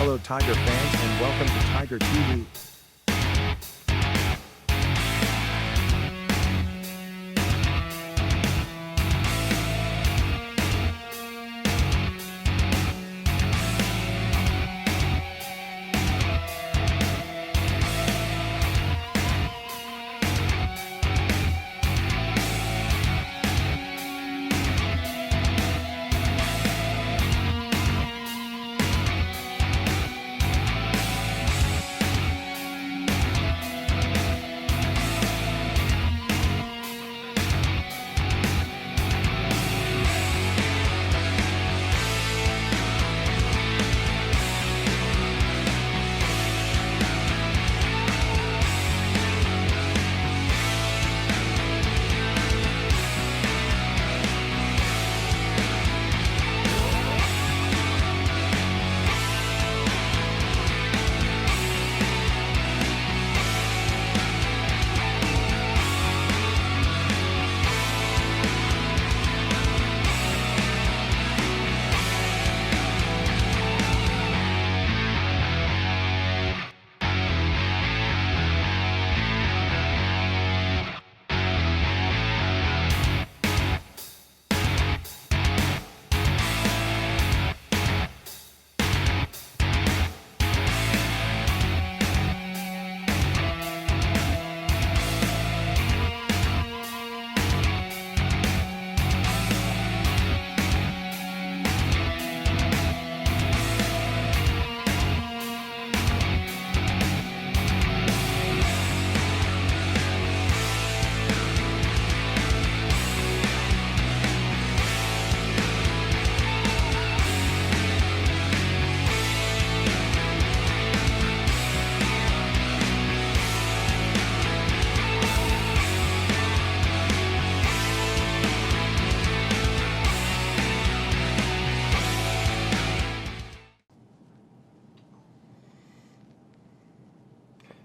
Hello Tiger fans and welcome to Tiger TV.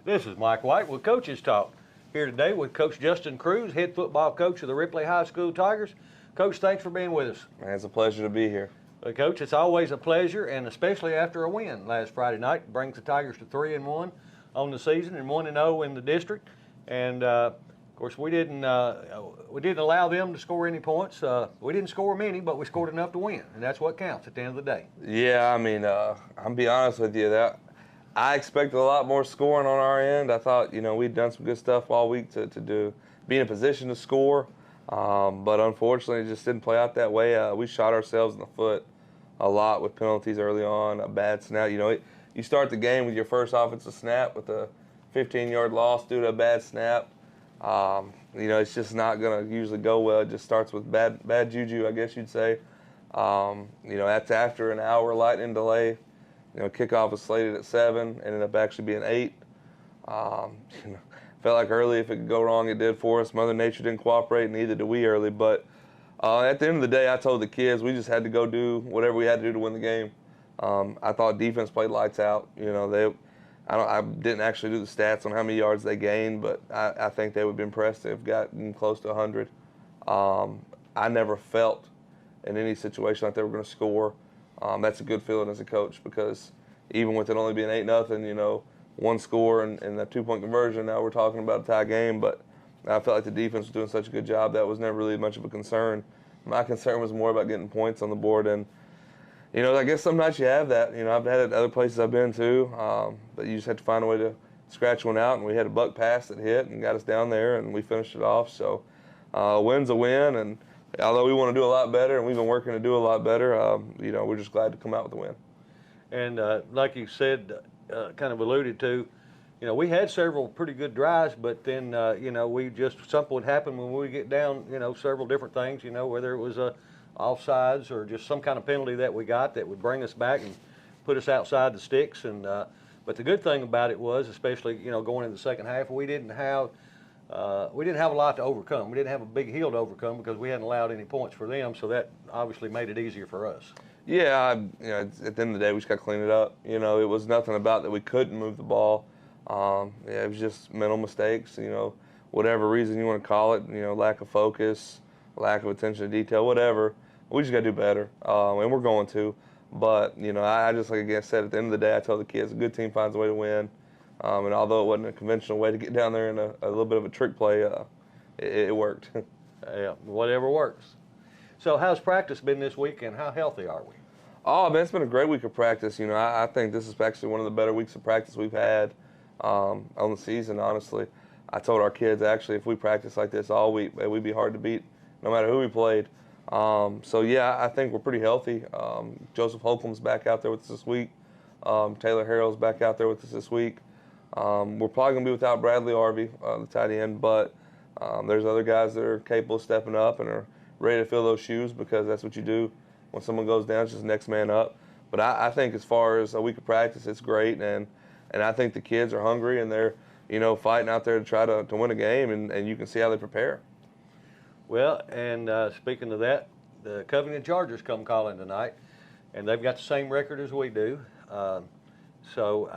This is Mike White with Coaches Talk. Here today with Coach Justin Cruz, head football coach of the Ripley High School Tigers. Coach, thanks for being with us. Man, it's a pleasure to be here. Coach, it's always a pleasure, and especially after a win last Friday night. It brings the Tigers to 3-1 on the season and 1-0 in the district. And of course, we didn't allow them to score any points. We didn't score many, but we scored enough to win, and that's what counts at the end of the day. Yeah, I mean, I'll be honest with you, that I expected a lot more scoring on our end. I thought, we'd done some good stuff all week to be in a position to score, but unfortunately, it just didn't play out that way. We shot ourselves in the foot a lot with penalties early on, a bad snap. You start the game with your first offensive snap with a 15-yard loss due to a bad snap. It's just not going to usually go well. It just starts with bad juju, I guess you'd say. That's after an hour lightning delay. Kickoff was slated at 7, ended up actually being 8. Felt like early if it could go wrong, it did for us. Mother Nature didn't cooperate, neither did we early. But at the end of the day, I told the kids we just had to go do whatever we had to do to win the game. I thought defense played lights out. I didn't actually do the stats on how many yards they gained, but I think they would be impressed if gotten close to 100. I never felt in any situation like they were going to score. That's a good feeling as a coach, because even with it only being 8-0, one score and a 2-point conversion, now we're talking about a tie game. But I felt like the defense was doing such a good job that was never really much of a concern. My concern was more about getting points on the board, and I guess sometimes you have that. I've had it at other places I've been to, but you just have to find a way to scratch one out. And we had a buck pass that hit and got us down there, and we finished it off. So, win's a win, and although we want to do a lot better, and we've been working to do a lot better, we're just glad to come out with a win. And like you said, kind of alluded to, we had several pretty good drives, but then, something would happen when we get down, several different things, whether it was offsides or just some kind of penalty that we got that would bring us back and put us outside the sticks. And but the good thing about it was, especially, going into the second half, we didn't have a lot to overcome. We didn't have a big hill to overcome because we hadn't allowed any points for them, so that obviously made it easier for us. Yeah, at the end of the day, we just got to clean it up. It was nothing about that we couldn't move the ball. It was just mental mistakes, whatever reason you want to call it, lack of focus, lack of attention to detail, whatever. We just got to do better, and we're going to. But, I just, like again said, at the end of the day, I tell the kids a good team finds a way to win. And although it wasn't a conventional way to get down there in a little bit of a trick play, it worked. Yeah, whatever works. So how's practice been this week, and how healthy are we? Oh, man, it's been a great week of practice. I think this is actually one of the better weeks of practice we've had on the season, honestly. I told our kids, actually, if we practice like this all week, we'd be hard to beat no matter who we played. So, yeah, I think we're pretty healthy. Joseph Holcomb's back out there with us this week. Taylor Harrell's back out there with us this week. We're probably going to be without Bradley Harvey, the tight end, but there's other guys that are capable of stepping up and are ready to fill those shoes, because that's what you do when someone goes down. It's just next man up. But I think as far as a week of practice, it's great, and I think the kids are hungry, and they're fighting out there to try to win a game, and you can see how they prepare. Well, and speaking of that, the Covington Chargers come calling tonight, and they've got the same record as we do. So,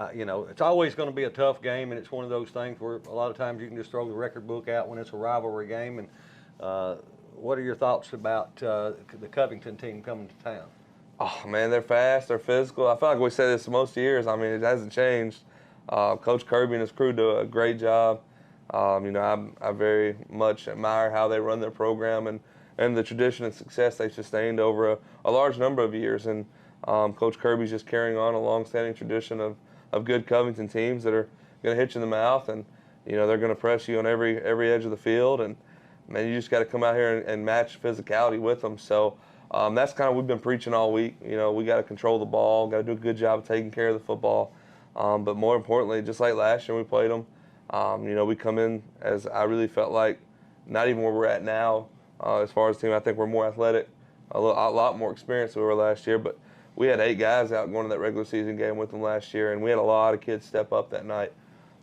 it's always going to be a tough game, and it's one of those things where a lot of times you can just throw the record book out when it's a rivalry game. And what are your thoughts about the Covington team coming to town? Oh, man, they're fast, they're physical. I feel like we say this most years. I mean, it hasn't changed. Coach Kirby and his crew do a great job. I very much admire how they run their program and the tradition and success they sustained over a large number of years. And Coach Kirby's just carrying on a long-standing tradition of good Covington teams that are going to hit you in the mouth, and they're going to press you on every edge of the field. And man, you just got to come out here and match physicality with them. So that's kind of what we've been preaching all week. We got to control the ball, got to do a good job of taking care of the football. But more importantly, just like last year we played them, we come in as I really felt like not even where we're at now as far as the team. I think we're more athletic, a lot more experienced than we were last year. But we had 8 guys out going to that regular season game with them last year, and we had a lot of kids step up that night.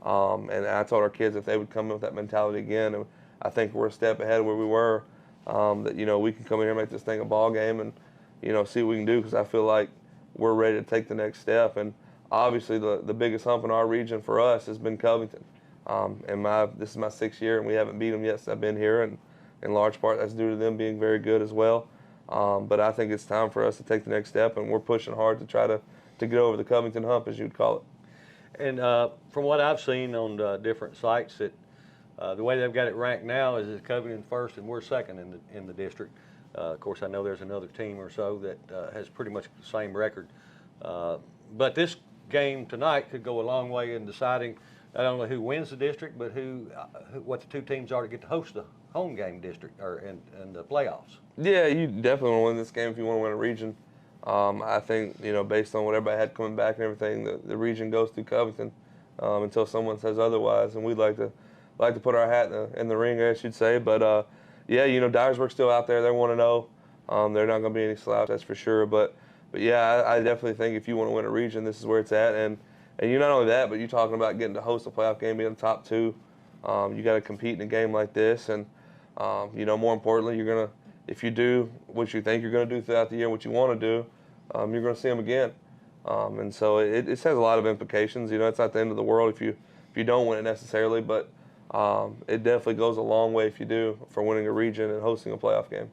And I told our kids if they would come in with that mentality again, and I think we're a step ahead of where we were, that, we can come in here and make this thing a ball game and, see what we can do, because I feel like we're ready to take the next step. And obviously the biggest hump in our region for us has been Covington. This is my 6th year, and we haven't beat them yet since I've been here, and in large part that's due to them being very good as well. But I think it's time for us to take the next step, and we're pushing hard to try to get over the Covington hump, as you'd call it. And from what I've seen on different sites, that the way they've got it ranked now is Covington first and we're second in the district. Of course, I know there's another team or so that has pretty much the same record. But this game tonight could go a long way in deciding not only who wins the district, but what the 2 teams are to get to host the home game district or in the playoffs. Yeah, you definitely want to win this game if you want to win a region. I think, based on what everybody had coming back and everything, the region goes through Covington until someone says otherwise, and we'd like to put our hat in the ring, I should say. But Dyersburg's still out there. They're 1-0. They're not going to be any slouch, that's for sure. But yeah, I definitely think if you want to win a region, this is where it's at. And not only that, but you're talking about getting to host a playoff game, being the top 2. You got to compete in a game like this, and more importantly, you're gonna, if you do what you think you're going to do throughout the year, what you want to do, you're going to see them again. And so it has a lot of implications. It's not the end of the world if you don't win it necessarily, but it definitely goes a long way if you do for winning a region and hosting a playoff game.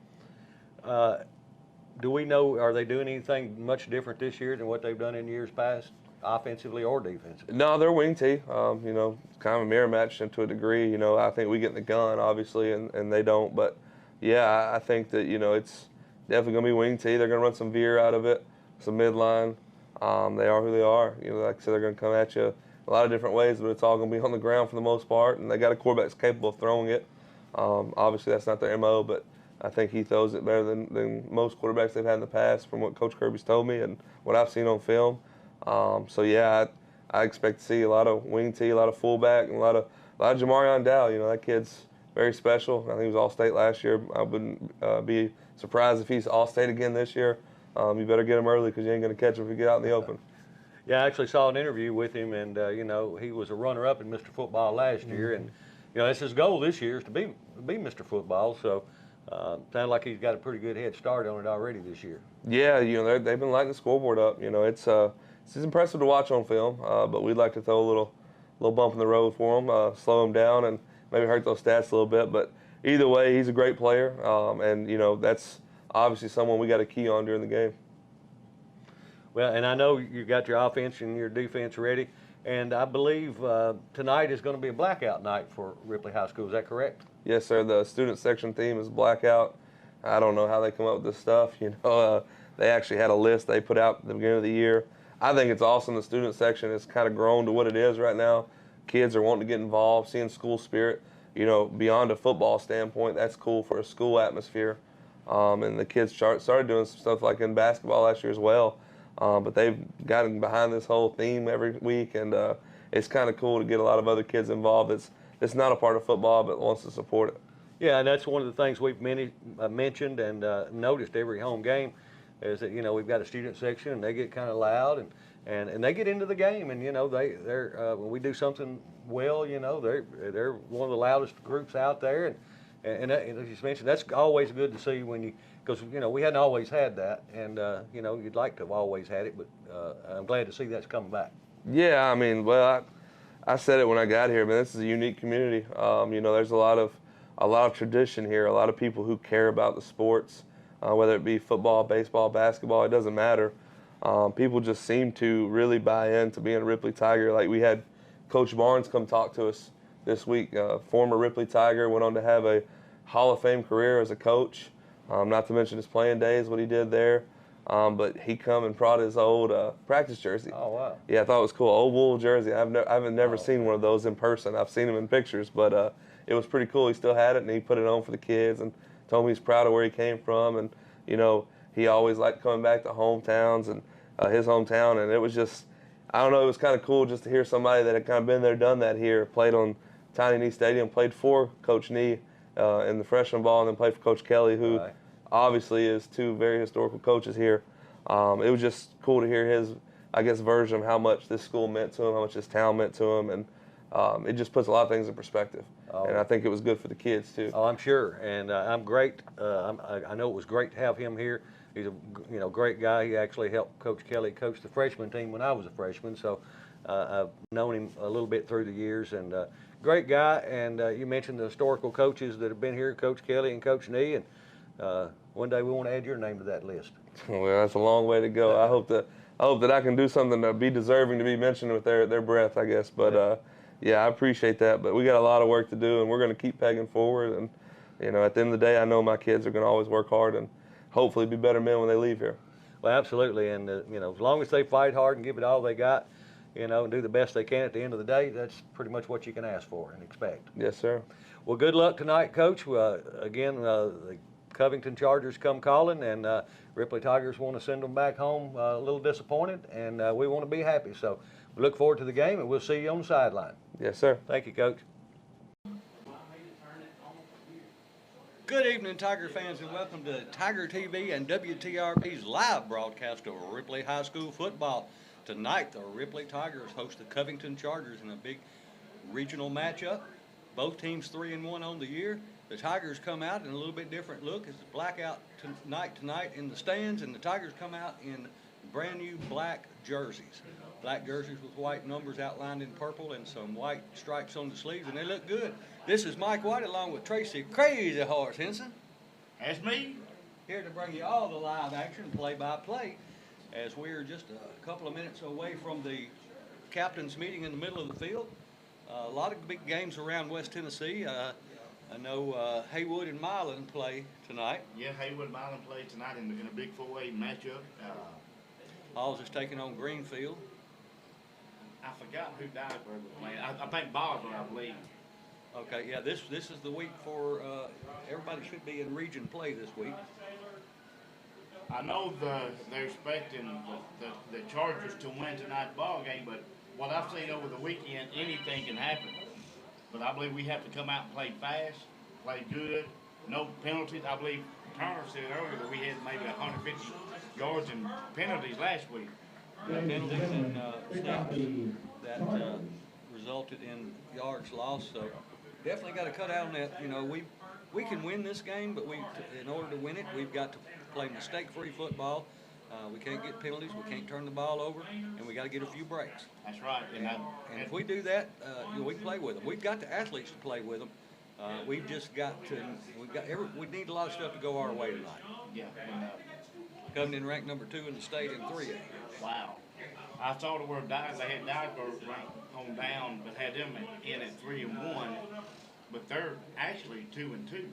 Do we know, are they doing anything much different this year than what they've done in years past, offensively or defensively? No, they're wing tee. It's kind of a mirror match to a degree. I think we get in the gun, obviously, and they don't. But, yeah, I think that, it's definitely going to be wing tee. They're going to run some veer out of it, some midline. They are who they are. Like I said, they're going to come at you a lot of different ways, but it's all going to be on the ground for the most part. And they got a quarterback that's capable of throwing it. Obviously, that's not their MO, but I think he throws it better than most quarterbacks they've had in the past, from what Coach Kirby's told me and what I've seen on film. So yeah, I expect to see a lot of wing tee, a lot of fullback, and a lot of Jamarion Dow. That kid's very special. I think he was All-State last year. I wouldn't be surprised if he's All-State again this year. You better get him early, because you ain't going to catch him if you get out in the open. Yeah, I actually saw an interview with him, and he was a runner-up in Mr. Football last year, and that's his goal this year, is to be Mr. Football. So sounds like he's got a pretty good head start on it already this year. Yeah, they've been lighting the scoreboard up. It's impressive to watch on film, but we'd like to throw a little bump in the road for him, slow him down, and maybe hurt those stats a little bit. But either way, he's a great player, and that's obviously someone we got to key on during the game. Well, and I know you got your offense and your defense ready, and I believe tonight is going to be a blackout night for Ripley High School. Is that correct? Yes, sir. The student section theme is blackout. I don't know how they come up with this stuff. They actually had a list they put out at the beginning of the year. I think it's awesome. The student section has kind of grown to what it is right now. Kids are wanting to get involved, seeing school spirit. Beyond a football standpoint, that's cool for a school atmosphere. And the kids started doing some stuff like in basketball last year as well. But they've gotten behind this whole theme every week, and it's kind of cool to get a lot of other kids involved. It's not a part of football, but wants to support it. Yeah, and that's one of the things we've mentioned and noticed every home game is that we've got a student section and they get kind of loud and they get into the game, and they're when we do something well, they're one of the loudest groups out there, and as you mentioned, that's always good to see because we hadn't always had that, and you'd like to have always had it, but I'm glad to see that's coming back. Yeah, I mean, well, I said it when I got here, man. This is a unique community. There's a lot of tradition here. A lot of people who care about the sports, whether it be football, baseball, basketball. It doesn't matter. People just seem to really buy into being a Ripley Tiger. Like we had Coach Barnes come talk to us this week. Former Ripley Tiger, went on to have a Hall of Fame career as a coach. Not to mention his playing days, what he did there. But he come and brought his old practice jersey. Oh, wow. Yeah, I thought it was cool. Old wool jersey. I've never seen one of those in person. I've seen them in pictures, but it was pretty cool. He still had it, and he put it on for the kids and told me he's proud of where he came from. And, he always liked coming back to hometowns and his hometown. And it was just, I don't know, it was kind of cool just to hear somebody that had kind of been there, done that here, played on Tiny Knee Stadium, played for Coach Knee in the freshman ball, and then played for Coach Kelly, who obviously is two very historical coaches here. It was just cool to hear his, version of how much this school meant to him, how much this town meant to him, and it just puts a lot of things in perspective. And I think it was good for the kids too. Oh, I'm sure, and I'm great. I know it was great to have him here. He's a great guy. He actually helped Coach Kelly coach the freshman team when I was a freshman, so I've known him a little bit through the years. And great guy. And you mentioned the historical coaches that have been here, Coach Kelly and Coach Nee, and one day we want to add your name to that list. Well, that's a long way to go. I hope that I can do something to be deserving to be mentioned with their breath, I guess. But yeah, I appreciate that. But we got a lot of work to do, and we're going to keep pegging forward. And at the end of the day, I know my kids are going to always work hard and hopefully be better men when they leave here. Well, absolutely. And as long as they fight hard and give it all they got, and do the best they can at the end of the day, that's pretty much what you can ask for and expect. Yes, sir. Well, good luck tonight, Coach. Again, the Covington Chargers come calling, and Ripley Tigers want to send them back home a little disappointed, and we want to be happy. So we look forward to the game, and we'll see you on the sideline. Yes, sir. Thank you, Coach. Good evening, Tiger fans, and welcome to Tiger TV and WTRP's live broadcast of Ripley High School football. Tonight, the Ripley Tigers host the Covington Chargers in a big regional matchup. Both teams 3-1 on the year. The Tigers come out in a little bit different look. It's a blackout tonight in the stands, and the Tigers come out in brand new black jerseys. Black jerseys with white numbers outlined in purple and some white stripes on the sleeves, and they look good. This is Mike White along with Tracy Crazy Horse Henson. That's me. Here to bring you all the live action play-by-play as we're just a couple of minutes away from the captain's meeting in the middle of the field. A lot of big games around West Tennessee. I know Haywood and Milan play tonight. Yeah, Haywood and Milan play tonight in a big four-way matchup. Halls is taking on Greenfield. I forgot who Dyersburg was playing. I think Boswell, I believe. Okay, yeah, this is the week for everybody should be in region play this week. I know they're expecting the Chargers to win tonight's ball game, but what I've seen over the weekend, anything can happen. But I believe we have to come out and play fast, play good, no penalties. I believe Turner said earlier that we had maybe 150 yards in penalties last week. Penalties and that resulted in yards lost. So definitely got to cut out on that. We can win this game, but in order to win it, we've got to play mistake-free football. We can't get penalties, we can't turn the ball over, and we got to get a few breaks. That's right. And if we do that, we can play with them. We've got the athletes to play with them. We've just got to. We need a lot of stuff to go our way tonight. Yeah. Covington ranked number 2 in the state in 3A. Wow. I saw the word they had Dyersburg ranked on down, but had them in at 3-1. But they're actually 2-2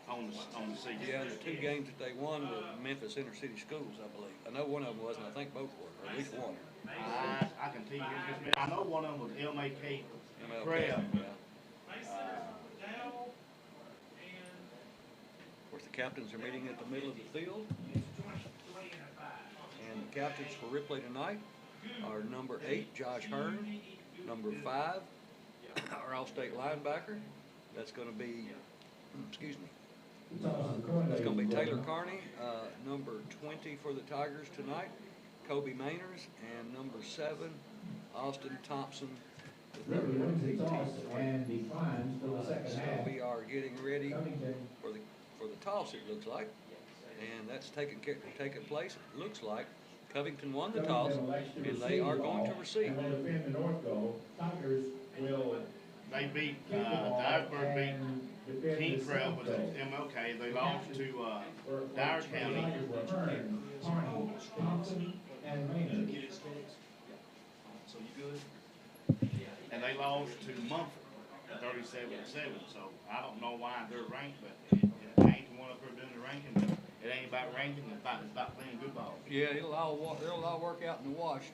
on the season. Yeah, the 2 games that they won were Memphis Inner City Schools, I believe. I know one of them was, and I think both were, or at least one. I can tell you here in just a minute. I know one of them was MLK MLK, Crab. yeah. Of course, the captains are meeting at the middle of the field. And the captains for Ripley tonight are number 8, Josh Hearn, number 5, our all-state linebacker. That's going to be, excuse me, it's going to be Taylor Carney, number 20 for the Tigers tonight, Kobe Mainers, and number 7, Austin Thompson. The third. So we are getting ready for the toss, it looks like, and that's taking place. It looks like Covington won the toss, and they are going to receive. They beat, Dyersburg beat King Trail with MLK. They lost to Dyer County. And they lost to Mumford, 37-7. So I don't know why they're ranked, but it ain't the one up there doing the ranking. But it ain't about ranking, it's about playing good ball. Yeah, it'll all work out in the wash.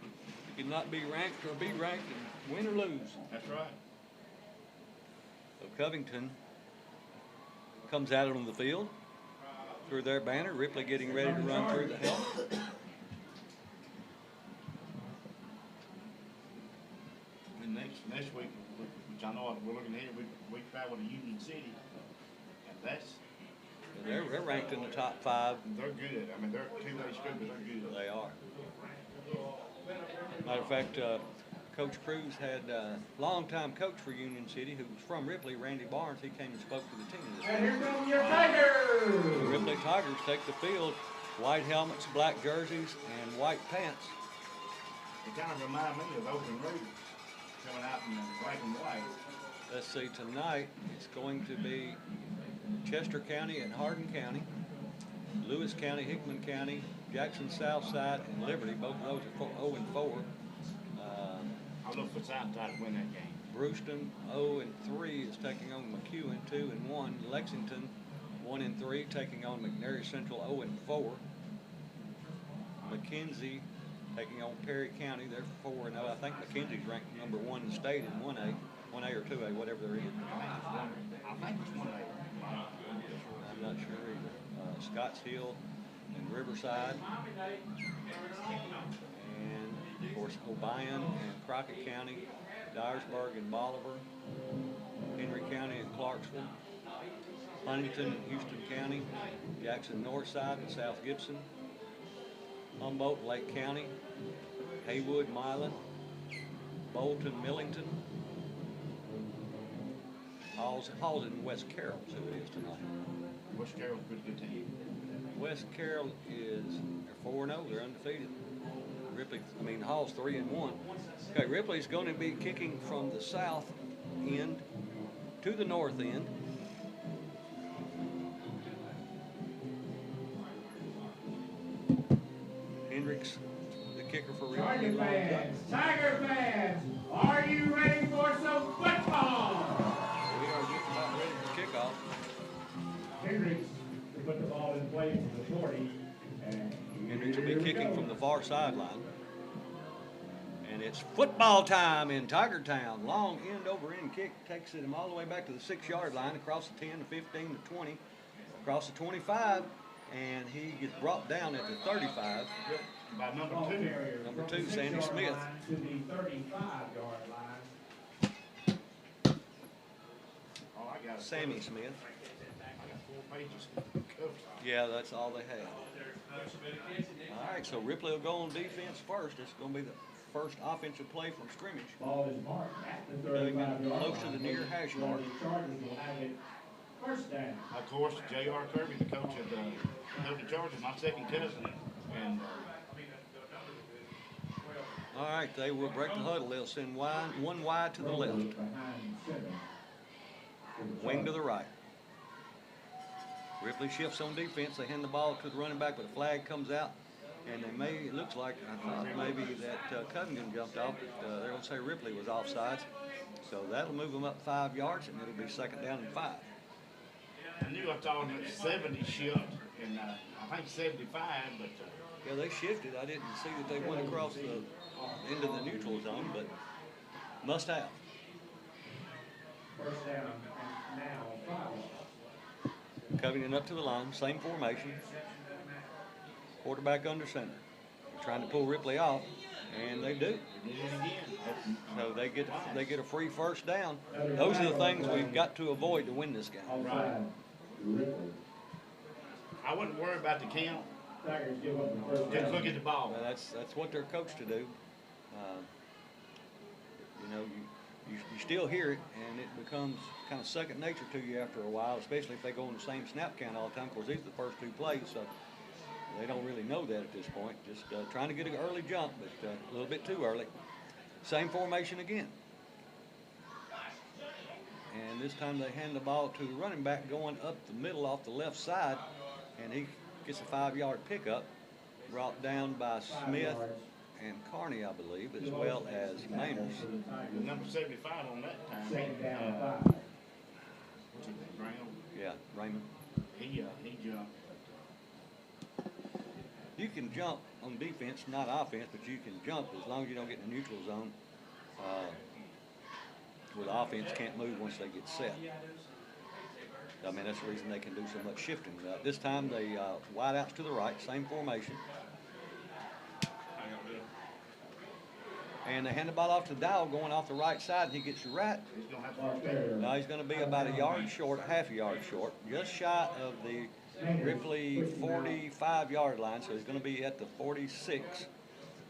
You cannot be ranked or be ranked and win or lose. That's right. So Covington comes out on the field through their banner. Ripley getting ready to run through the helmet. And next week, which I know we're looking at, we travel to Union City, and that's. They're ranked in the top 5. They're good. I mean, they're 2A school, but they're good. They are. Matter of fact, Coach Cruz had a longtime coach for Union City who was from Ripley, Randy Barnes. He came and spoke to the team this And week. here come your Tigers! The Ripley Tigers take the field, white helmets, black jerseys, and white pants. It kind of reminds me of Open Raiders coming out in black and white. Let's see, tonight it's going to be Chester County and Hardin County, Lewis County, Hickman County, Jackson Southside, and Liberty. Both of those are 0-4. I look for Southside to win that game. Brewston 0-3 is taking on McEwen 2-1. Lexington 1-3 taking on McNairy Central 0-4. McKenzie taking on Perry County. They're 4-0. I think McKenzie's ranked number 1 in the state in 1A or 2A, whatever they're in. I think it's 1A. I'm not sure either. Scottshill and Riverside. And, of course, Obion and Crockett County, Dyersburg and Bolivar, Henry County and Clarksville, Huntington and Houston County, Jackson Northside and South Gibson, Humboldt, Lake County, Haywood, Milan, Bolton, Millington, Halls in West Carroll is who it is tonight. West Carroll's a pretty good team. West Carroll they're 4-0, they're undefeated. Hall's 3-1. Okay, Ripley's going to be kicking from the south end to the north end. Hendricks, the kicker for Ripley. Tiger fans, are you ready for some football? We are just about ready for kickoff. Hendricks to put the ball in place for the 40. Hendricks will be kicking from the far sideline. And it's football time in Tiger Town. Long end over end kick takes him all the way back to the 6-yard line, across the 10, the 15, the 20, across the 25, and he gets brought down at the 35. By number 2. Number 2, Sandy Smith. To the 35-yard line. Oh, I got it. Sammy Smith. I got 4 pages. Yeah, that's all they have. All right, so Ripley will go on defense first. It's going to be the first offensive play from scrimmage. Ball is marked at the Coming 35-yard close to the near hash mark. The Chargers will have it first down. Of course, J.R. Kirby, the coach of the Chargers, my second cousin, and All right, they will break the huddle. They'll send one wide to the left, Behind 7. wing to the right. Ripley shifts on defense. They hand the ball to the running back, but the flag comes out. And it looks like, I thought maybe that Covington jumped off, but they're going to say Ripley was offsides. So that'll move them up 5 yards, and it'll be 2nd down and 5. I knew I thought it was 70 shift, and I think 75, but Yeah, they shifted. I didn't see that they went across the into the neutral zone, but must have. First down and now 5. Covington up to the line, same formation. Quarterback under center. Trying to pull Ripley off, and they do. they did it again. So they get a free 1st down. Those are the things we've got to avoid to win this game. Right. I wouldn't worry about the count. Tigers give up the first Just down. look at the ball. Well, that's what they're coached to do. You know, you still hear it, and it becomes kind of second nature to you after a while, especially if they go on the same snap count all the time. Of course, these are the first 2 plays, so they don't really know that at this point. Just trying to get an early jump, but a little bit too early. Same formation again. And this time they hand the ball to the running back going up the middle off the left side, and he gets a 5-yard pickup, brought down by Smith and Carney, I believe, as well as Manners. Number 75 on that time. 2nd down and 5. What's his name, Brown? Yeah, Raymond. He jumped. You can jump on defense, not offense, but you can jump as long as you don't get in the neutral zone. Where the offense can't move once they get set. I mean, that's the reason they can do so much shifting. This time they wide outs to the right, same formation. And they hand the ball off to Dow going off the right side, and he gets right. He's going to have to respect. Now he's going to be about a yard short, half a yard short, just shy of the Ripley 45-yard line, so he's going to be at the 46,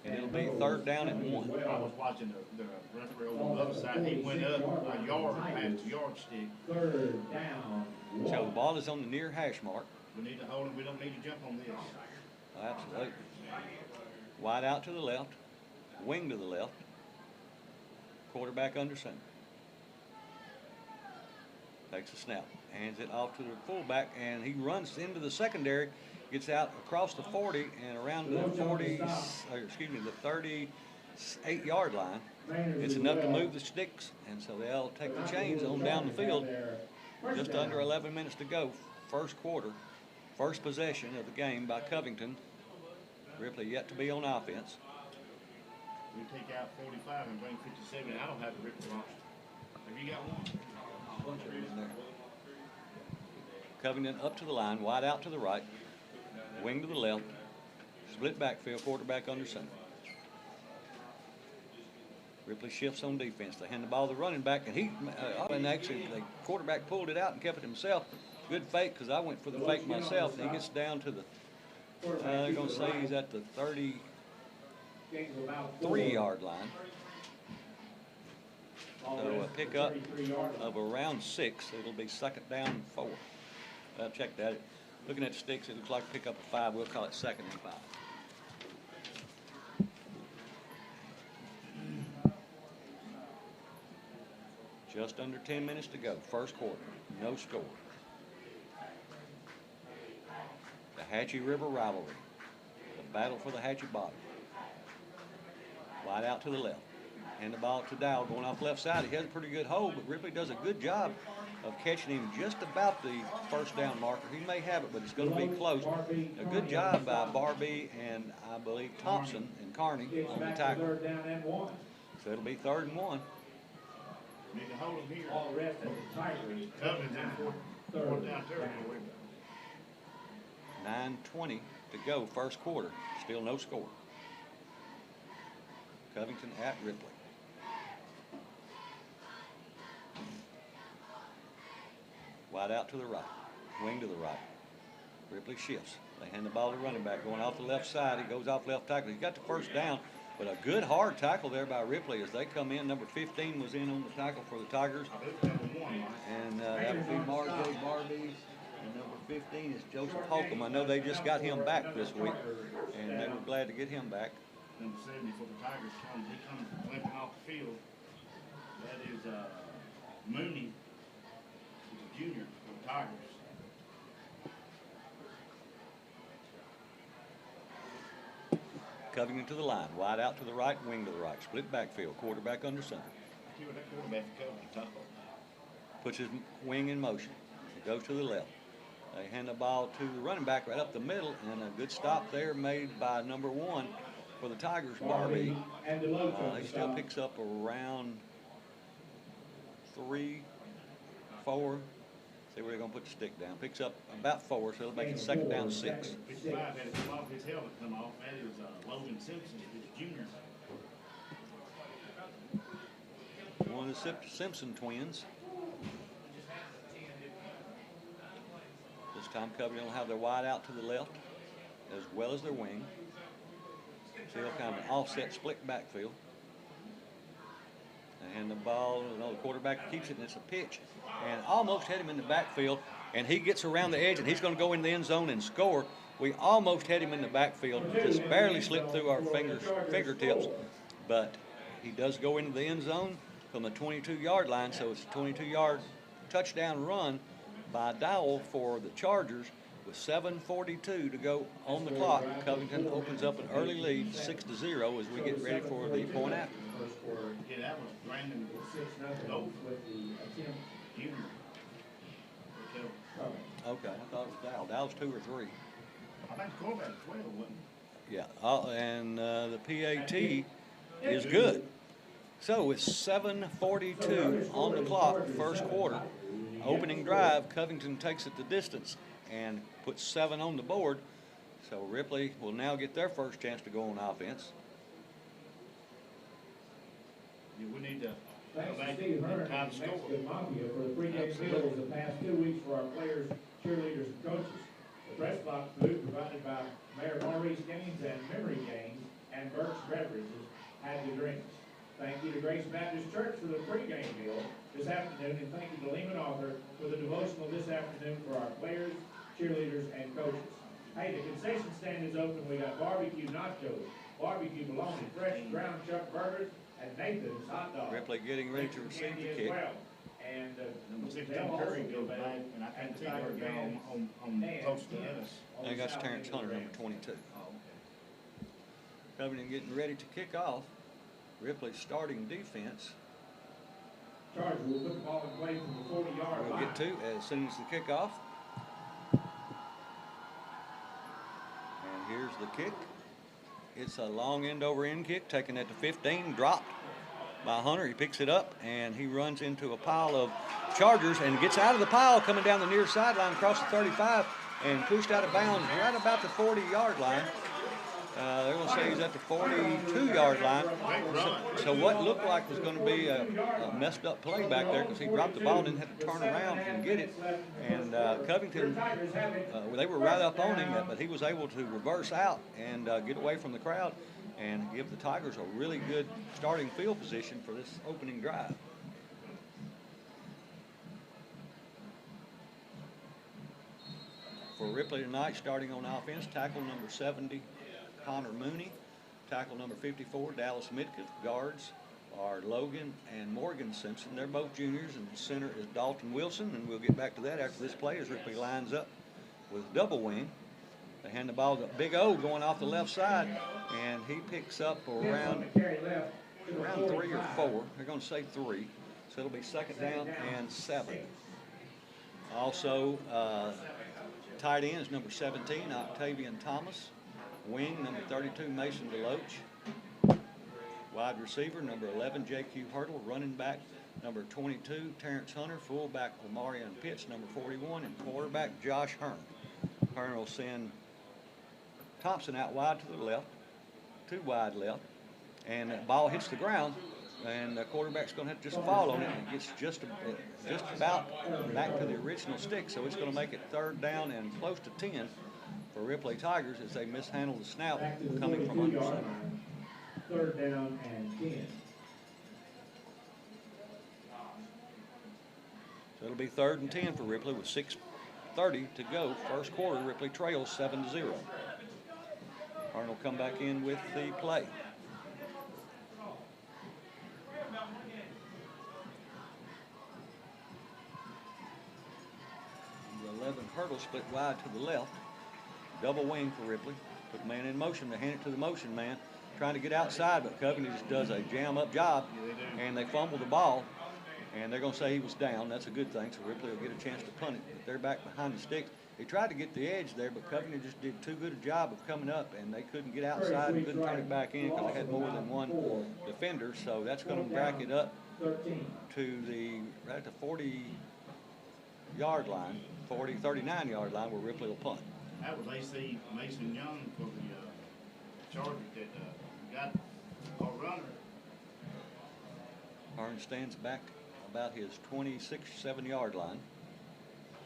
and it'll be 3rd down and 1. I was watching the referee over on the other side. He went up a yard past the yardstick. 3rd down. So the ball is on the near hash mark. We need to hold him. We don't need to jump on this. Absolutely. Wide out to the left, wing to the left, quarterback under center. Takes a snap, hands it off to the fullback, and he runs into the secondary, gets out across the 40 and around the 38-yard line. It's enough to move the sticks, and so they'll take the chains on down the field. Just under 11 minutes to go, 1st quarter, 1st possession of the game by Covington. Ripley yet to be on offense. We take out 45 and bring 57. I don't have the Ripley roster. Have you got one? Bunch of them in there. Covington up to the line, wide out to the right, wing to the left, split backfield, quarterback under center. Ripley shifts on defense. They hand the ball to the running back, and actually the quarterback pulled it out and kept it himself. Good fake, because I went for the fake myself. And he gets down to the, they're going to say he's at the 33-yard line. So a pickup of around 6. It'll be 2nd down and 4. I'll check that. Looking at the sticks, it looks like a pickup of 5. We'll call it 2nd and 5. Just under 10 minutes to go. 1st quarter. No score. The Hatchie River Rivalry. The battle for the Hatchie bottom. Wide out to the left. And the ball to Dow going off left side. He has a pretty good hold, but Ripley does a good job of catching him just about the 1st down marker. He may have it, but it's going to be close. A good job by Barbie and I believe Thompson and Carney on the tackle. So it'll be 3rd and 1. We need to hold him here. All the rest of the Tigers. Covington's in 4th down territory. 9:20 to go, 1st quarter. Still no score. Covington at Ripley. Wide out to the right, wing to the right. Ripley shifts. They hand the ball to the running back going off the left side. He goes off left tackle. He's got the 1st down, but a good hard tackle there by Ripley as they come in. Number 15 was in on the tackle for the Tigers. And that would be Marjorie Barbie. And number 15 is Joseph Holcomb. I know they just got him back this week, and they were glad to get him back. Number 70 for the Tigers he comes limping off the field. That is Mooney, who's a junior for the Tigers. Covington to the line, wide out to the right, wing to the right, split backfield, quarterback under center. See what that quarterback comes to top of. Puts his wing in motion. He goes to the left. They hand the ball to the running back right up the middle, and a good stop there made by number 1 for the Tigers, Barbie. He still picks up around 3, 4. See where they're going to put the stick down. Picks up about 4, so it'll make it second down 6. 55 had to come off, his helmet come off. That is Logan Simpson, his junior. One of the Simpson twins. This time Covington will have their wide out to the left as well as their wing. So they'll kind of an offset split backfield. And the ball, the quarterback keeps it, and it's a pitch. And almost had him in the backfield, and he gets around the edge, and he's going to go in the end zone and score. We almost had him in the backfield, just barely slipped through our fingertips, but he does go into the end zone from the 22-yard line, so it's a 22-yard touchdown run by Dowell for the Chargers with 7:42 to go on the clock. Covington opens up an early lead, 6-0, as we get ready for the point after. Yeah, that was Brandon Gold, junior. Okay, I thought it was Dowell. Dowell's 2 or 3. I think the quarterback 12, wasn't he? Yeah, and the PAT is good. So with 7:42 on the clock, first quarter, opening drive, Covington takes it the distance and puts 7 on the board. So Ripley will now get their first chance to go on offense. Yeah, we need to go Thanks to back Steve Hearn and and time Mexican score. Mafia for the pregame meals the past 2 weeks for our players, cheerleaders, and coaches. The press box food provided by Mayor Maurice Gaines and Memory Gaines and Burke's Beverages had the drinks. Thank you to Grace Baptist Church for the pregame meal this afternoon, and thank you to Lehman Author for the devotional this afternoon for our players, cheerleaders, and coaches. Hey, the concession stand is open. We got barbecue nachos, barbecue bologna, fresh ground chuck burgers, and Nathan's hot dogs. Ripley getting ready to receive the kick. And Number 16, they'll also Curry be goes available back, and I at can't the see her Tiger down Fans on and close to Dennis us. on And the that's south Terrence end of Hunter, the number ramp. 22. Covington getting ready to kick off. Ripley starting defense. Chargers will put the ball in play from the 40-yard We'll line. get to as soon as the kickoff. And here's the kick. It's a long end over end kick, taken at the 15, dropped by Hunter. He picks it up and he runs into a pile of Chargers and gets out of the pile coming down the near sideline across the 35 and pushed out of bounds right about the 40-yard line. They're going to say he's at the 42-yard line. So what looked like was going to be a messed up play back there because he dropped the ball and didn't have to turn around and get it. And Covington, they were right up on him, but he was able to reverse out and get away from the crowd and give the Tigers a really good starting field position for this opening drive. For Ripley tonight, starting on offense, tackle number 70, Connor Mooney. Tackle number 54, Dallas Midkiff. Guards are Logan and Morgan Simpson. They're both juniors, and the center is Dalton Wilson, and we'll get back to that after this play as Ripley lines up with double wing. They hand the ball to Big O going off the left side, and he picks up around 3 or 4. They're going to say 3, so it'll be second down and 7. Also, tight end is number 17, Octavian Thomas. Wing, number 32, Mason DeLoach. Wide receiver, number 11, J.Q. Hurdle. Running back, number 22, Terrence Hunter. Fullback, Omarion Pitts, number 41. And quarterback, Josh Hearn. Hearn will send Thompson out wide to the left, 2 wide left. And that ball hits the ground, and the quarterback's going to have to just fall on it. And it gets just about back to the original stick, so it's going to make it third down and close to 10 for Ripley Tigers as they mishandle the snap coming from under center. Third down and 10. So it'll be third and 10 for Ripley with 6:30 to go. First quarter, Ripley trails 7-0. Arnold will come back in with the play. Number 11 Hurdle split wide to the left. Double wing for Ripley. Put the man in motion. They hand it to the motion man, trying to get outside, but Covington just does a jam-up job, and they fumble the ball, and they're going to say he was down. That's a good thing, so Ripley will get a chance to punt it. But they're back behind the sticks. They tried to get the edge there, but Covington just did too good a job of coming up, and they couldn't get outside and couldn't turn it back in because they had more than one defender. So that's going to back it up to the right at the 40-yard line, 39-yard line where Ripley will punt. That was AC Mason Young for the Chargers that got our runner. Hearn stands back about his 26-7-yard line.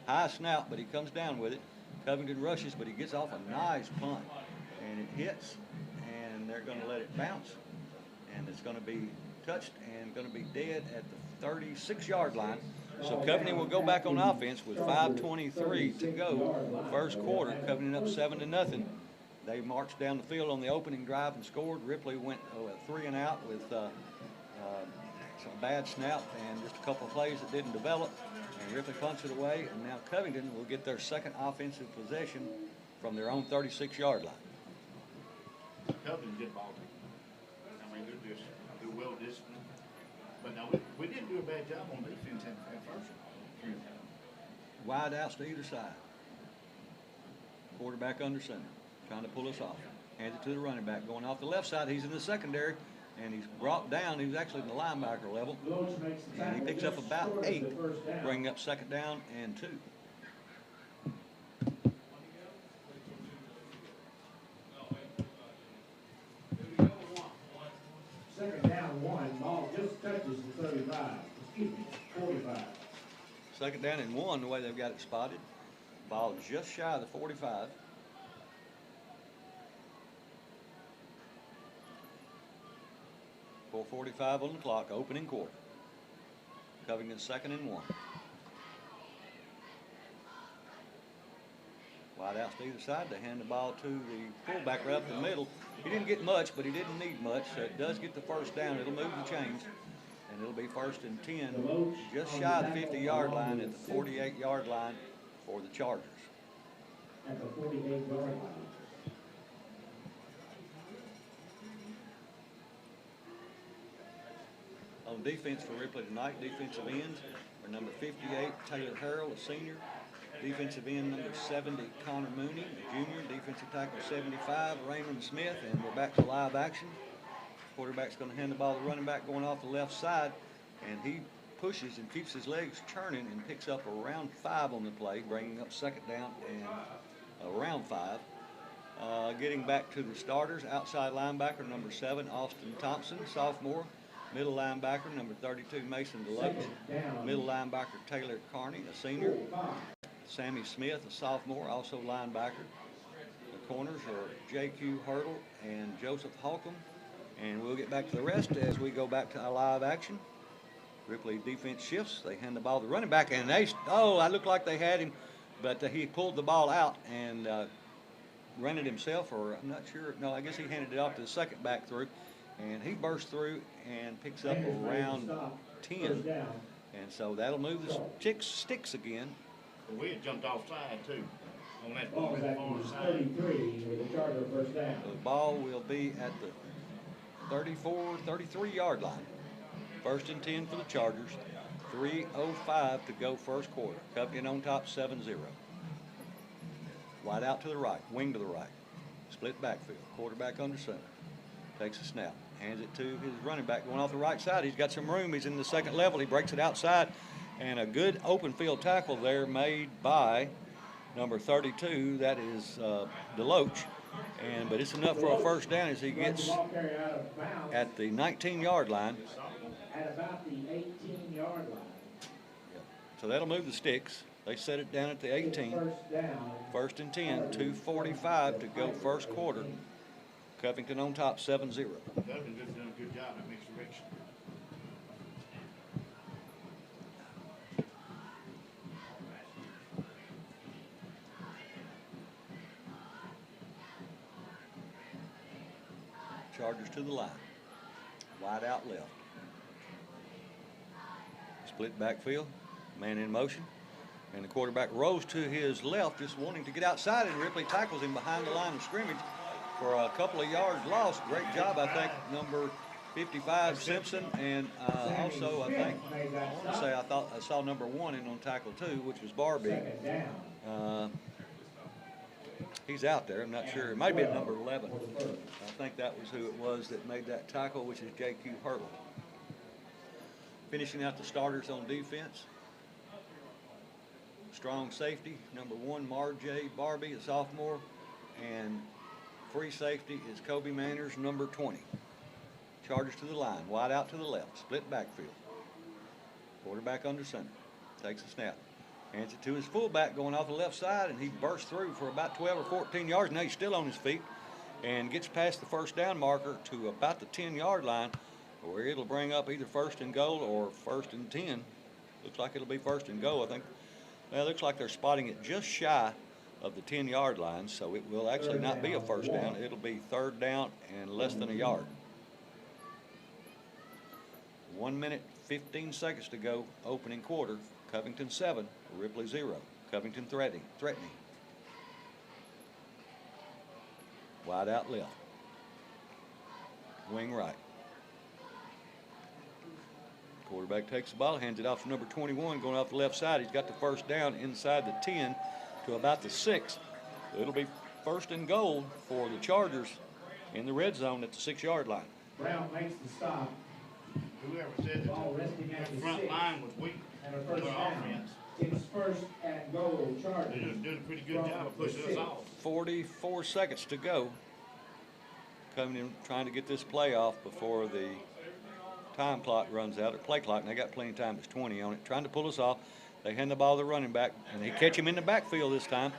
High snout, but he comes down with it. Covington rushes, but he gets off a nice punt. And it hits, and they're going to let it bounce. And it's going to be touched and going to be dead at the 36-yard line. So Covington will go back on offense with 5:23 to go. First quarter, Covington up 7-0. They marched down the field on the opening drive and scored. Ripley went 3 and out with some bad snap and just a couple of plays that didn't develop. And Ripley punts it away, and now Covington will get their second offensive possession from their own 36-yard line. Covington good ball team. I mean, they're well disciplined. But now we didn't do a bad job on defense at first. Wide outs to either side. Quarterback under center, trying to pull us off. Hands it to the running back, going off the left side. He's in the secondary, and he's brought down. He was actually in the linebacker level. And he picks up about 8, bringing up second down and 2. Second down 1, ball just touches the 45. Second down and 1, the way they've got it spotted. Ball just shy of the 45. .445 on the clock, opening quarter. Covington second and 1. Wide outs to either side. They hand the ball to the fullback right up the middle. He didn't get much, but he didn't need much. So it does get the first down. It'll move the chains. And it'll be 1st and 10, just shy of the 50-yard line at the 48-yard line for the Chargers. At the 48-yard line. On defense for Ripley tonight, defensive ends are number 58, Taylor Harrell, a senior. Defensive end number 70, Connor Mooney, a junior. Defensive tackle 75, Raymond Smith. And we're back to live action. Quarterback's going to hand the ball to the running back going off the left side. And he pushes and keeps his legs churning and picks up around 5 on the play, bringing up second down and around 5. Getting back to the starters, outside linebacker number 7, Austin Thompson, sophomore. Middle linebacker number 32, Mason DeLoach. Middle linebacker Taylor Carney, a senior. Sammy Smith, a sophomore, also linebacker. The corners are J.Q. Hurdle and Joseph Holcomb. And we'll get back to the rest as we go back to our live action. Ripley defense shifts. They hand the ball to the running back, and I looked like they had him, but he pulled the ball out and ran it himself, or I'm not sure. No, I guess he handed it off to the second back through, and he burst through and picks up around 10. And so that'll move the sticks again. But we had jumped offside too on that Ball far is at the side. 33 with the Charger first down. The ball will be at the 33-yard line. 1st and 10 for the Chargers. 3:05 to go first quarter. Covington on top 7-0. Wide out to the right, wing to the right. Split backfield. Quarterback under center. Takes a snap. Hands it to his running back going off the right side. He's got some room. He's in the second level. He breaks it outside. And a good open field tackle there made by number 32. That is DeLoach. But it's enough for a first down as he gets at the 19-yard line. At about the 18-yard line. So that'll move the sticks. They set it down at the 18. First down. 1st and 10, 2:45 to go first quarter. Covington on top 7-0. Covington's done a good job at misdirection. Chargers to the line. Wide out left. Split backfield. Man in motion. And the quarterback rolls to his left, just wanting to get outside, and Ripley tackles him behind the line of scrimmage. for a couple of yards lost. Great job, I think, number 55 Simpson, and also I think I want to say I saw number 1 in on tackle 2, which was Barbie. He's out there. I'm not sure. It might be at number 11. I think that was who it was that made that tackle, which is J.Q. Hurdle. Finishing out the starters on defense. Strong safety, number 1, Marjay Barbie, a sophomore, and free safety is Kobe Manners, number 20. Chargers to the line, wide out to the left, split backfield. Quarterback under center, takes a snap. Hands it to his fullback going off the left side, and he bursts through for about 12 or 14 yards. Now he's still on his feet and gets past the first down marker to about the 10-yard line, where it'll bring up either 1st and goal or 1st and 10. Looks like it'll be 1st and goal, I think. Well, it looks like they're spotting it just shy of the 10-yard line, so it will actually not be a first down. It'll be 3rd down and less than a yard. 1 minute, 15 seconds to go, opening quarter. Covington 7, Ripley 0. Covington threatening. Wide out left. Wing right. Quarterback takes the ball, hands it off to number 21, going off the left side. He's got the first down inside the 10 to about the 6. It'll be 1st and goal for the Chargers in the red zone at the 6-yard line. Brown makes the stop. Whoever said that the front line was weak And a for first their down. offense, It's 1st and goal, Chargers. they're just doing a pretty good job of pushing us off. 44 seconds to go. Covington trying to get this play off before the time clock runs out, or play clock, and they got plenty of time. It's 20 on it. Trying to pull us off. They hand the ball to the running back, and they catch him in the backfield this time,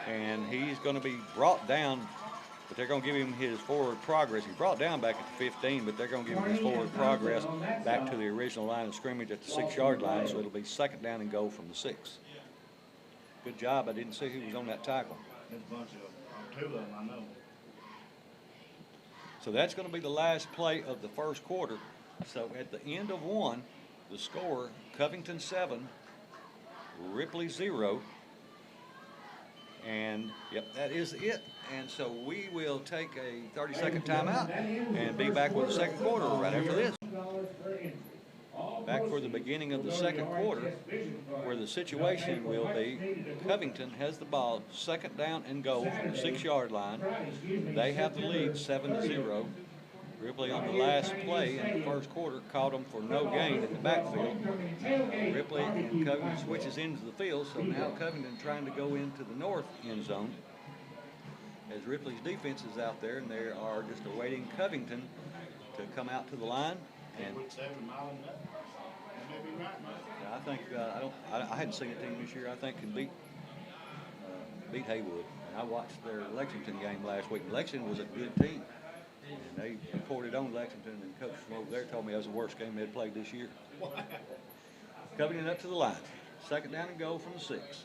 and he's going to be brought down, but they're going to give him his forward progress. He brought down back at the 15, but they're going to give him his forward progress back to the original line of scrimmage at the 6-yard line, so it'll be 2nd down and goal from the 6. Good job. I didn't see who was on that tackle. There's a bunch of 2 of them, I know. So that's going to be the last play of the first quarter. So at the end of 1, the score, Covington 7, Ripley 0. And, yep, that is it. And so we will take a 30-second timeout and be back with the second quarter right after this. Back for the beginning of the second quarter, where the situation will be Covington has the ball, 2nd down and goal from the 6-yard line. They have the lead 7-0. Ripley on the last play in the first quarter caught them for no gain in the backfield. Ripley and Covington switches into the field, so now Covington trying to go into the north end zone. As Ripley's defense is out there, and they are just awaiting Covington to come out to the line. And Put 7 mile and nothing. That may be right, man. I think I hadn't seen a team this year I think can beat Haywood. I watched their Lexington game last week. Lexington was a good team, and they reported on Lexington, and coach from over there told me that was the worst game they'd played this year. Covington up to the line, 2nd down and goal from the 6.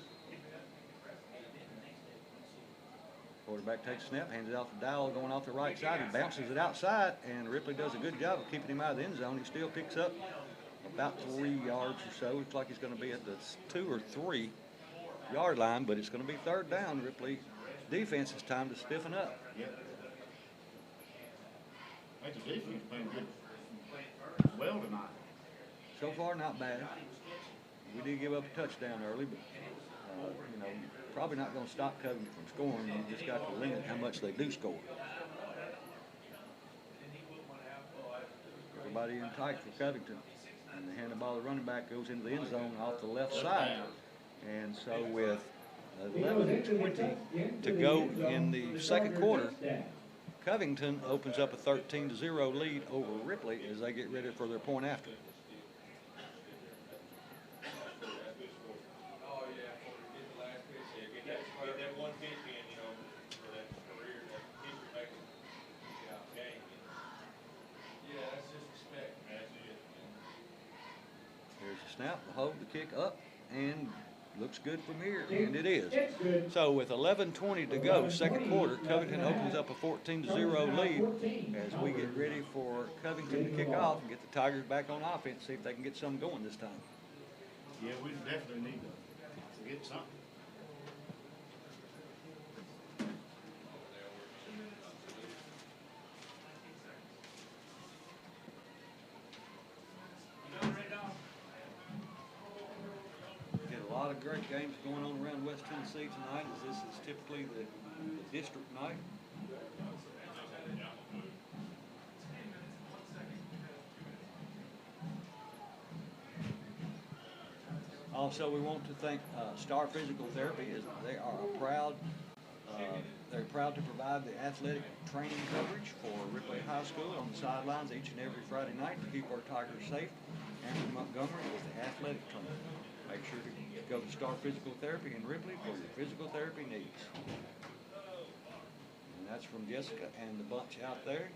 Quarterback takes a snap, hands it off to Dowell going off the right side. He bounces it outside, and Ripley does a good job of keeping him out of the end zone. He still picks up about 3 yards or so. Looks like he's going to be at the 2 or 3 yard line, but it's going to be 3rd down. Ripley defense, it's time to stiffen up. Yep. I think the defense playing good well tonight. So far, not bad. We did give up a touchdown early, but you know, probably not going to stop Covington from scoring. You just got to limit how much they do score. Everybody in tight for Covington, and they hand the ball to the running back, goes into the end zone off the left side. And so with 11:20 to go in the second quarter, Covington opens up a 13-0 lead over Ripley as they get ready for their point after. Here's the snap, the hold, the kick up, and looks good from here, and it is. So with 11:20 to go, second quarter, Covington opens up a 14-0 lead as we get ready for Covington to kick off and get the Tigers back on offense, see if they can get something going this time. Yeah, we definitely need to get something. lot of great games going on around West Tennessee tonight, as this is typically the district night. Also, we want to thank Star Physical Therapy, as they are they're proud to provide the athletic training coverage for Ripley High School on the sidelines each and every Friday night to keep our Tigers safe, and for Montgomery with the athletic training. Make sure to go to Star Physical Therapy in Ripley for your physical therapy needs. And that's from Jessica and the bunch out there.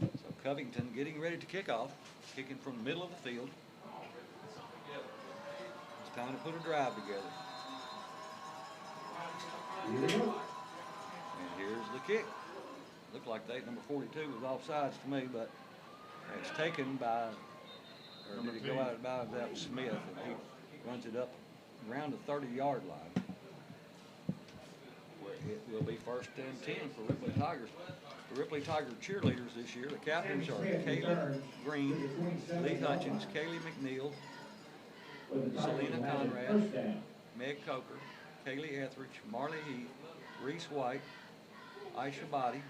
So Covington getting ready to kick off, kicking from the middle of the field. It's time to put a drive together. And here's the kick. Looked like number 42 was offsides to me, but it's taken by, or did it go out by that was Smith, and he runs it up around the 30-yard line. Where it will be first and 10 for Ripley Tigers. The Ripley Tiger cheerleaders this year, the captains are Kaylee Green, Lee Hutchins, Kaylee McNeil, Selena Conrad, Meg Coker, Kaylee Etheridge, Marley Heath, Reese White, Aisha Body,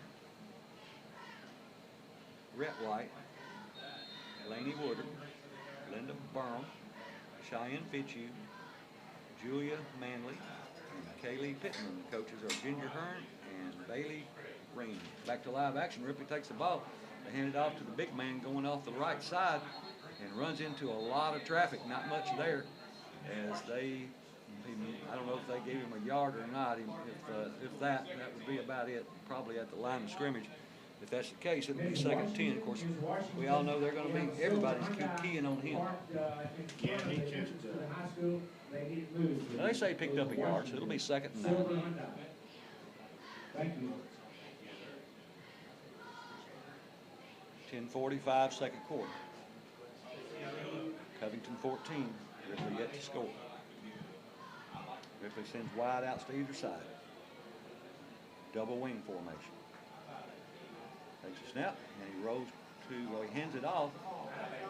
Rhett White, Lainey Woodard, Linda Burham, Cheyenne Fitzhugh, Julia Manley, and Kaylee Pittman. The coaches are Ginger Hearn and Bailey Green. Back to live action. Ripley takes the ball. They hand it off to the big man going off the right side and runs into a lot of traffic. Not much there, as I don't know if they gave him a yard or not. If that would be about it, probably at the line of scrimmage. If that's the case, it'll be second and 10. Of course, we all know they're going to be, everybody's keying on him. Yeah, he just, Now, they say he picked up a yard, so it'll be second and 9. Thank you. 10:45, second quarter. Covington 14, Ripley yet to score. Ripley sends wide outs to either side. Double wing formation. Takes a snap, and he rolls he hands it off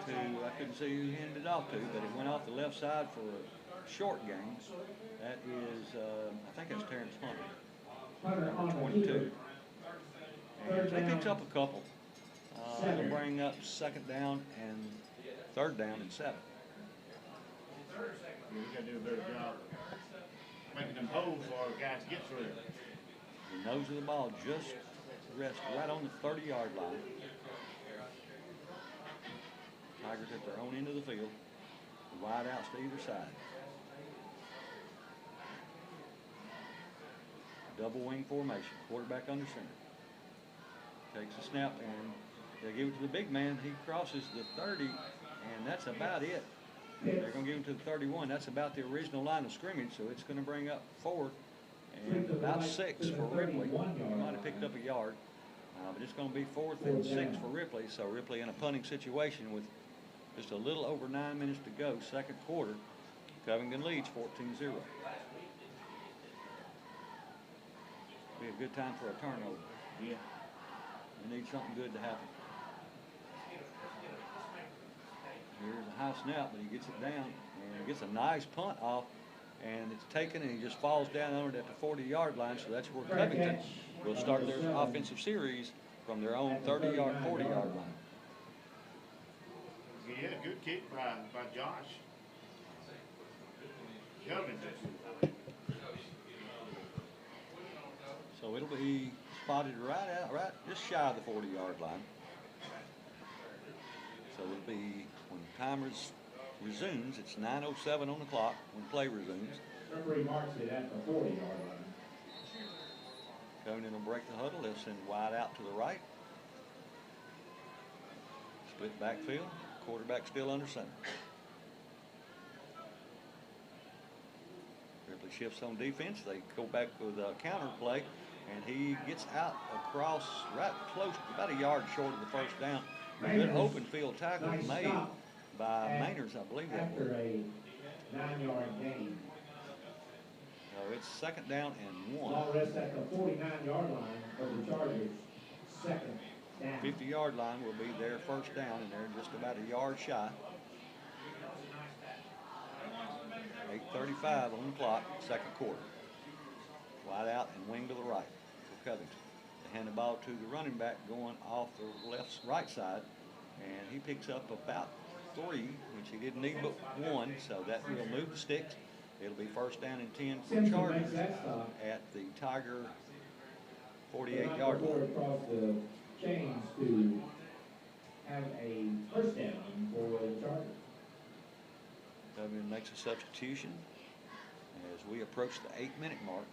to, I couldn't see who he handed it off to, but it went off the left side for a short gain. That is, I think that's Terrence Hunter, number 22. And he picks up a couple. It'll bring up second down and third down and 7. we gotta do a better job making them holes for our guys to get through. The nose of the ball just rests right on the 30-yard line. Tigers at their own end of the field. Wide outs to either side. Double wing formation. Quarterback under center. Takes a snap and they give it to the big man. He crosses the 30, and that's about it. They're going to give him to the 31. That's about the original line of scrimmage, so it's going to bring up 4 and about 6 for Ripley. He might have picked up a yard, but it's going to be 4th and 6 for Ripley. So Ripley in a punting situation with just a little over 9 minutes to go, second quarter. Covington leads 14-0. Be a good time for a turnover. Yeah. We need something good to happen. Here's a high snap, but he gets it down and gets a nice punt off, and it's taken, and he just falls down under it at the 40-yard line. So that's where Covington will start their offensive series from their own 30-yard, 40-yard line. Yeah, good kick by Josh. Covington. So it'll be spotted right just shy of the 40-yard line. So it'll be when timers resumes. It's 9:07 on the clock when play resumes. Referee marks it at the 40-yard line. Covington will break the huddle. They'll send wide out to the right. Split backfield. Quarterback still under center. Ripley shifts on defense. They go back with a counter play, and he gets out across right close, about a yard short of the first down. A good open field tackle made by Mainers, I believe that was. After a 9-yard gain. So it's second down and 1. Ball rests at the 49-yard line of the Chargers. Second down. 50-yard line will be their first down, and they're just about a yard shy. 8:35 on the clock, second quarter. Wide out and wing to the right for Covington. They hand the ball to the running back going off the right side, and he picks up about 3, which he didn't need but 1, so that will move the sticks. It'll be first down and 10 for Simpson Chargers makes that stop. at the Tiger They'll 48-yard not line. across the chains to have a first down for the Chargers. Covington makes a substitution as we approach the 8-minute mark.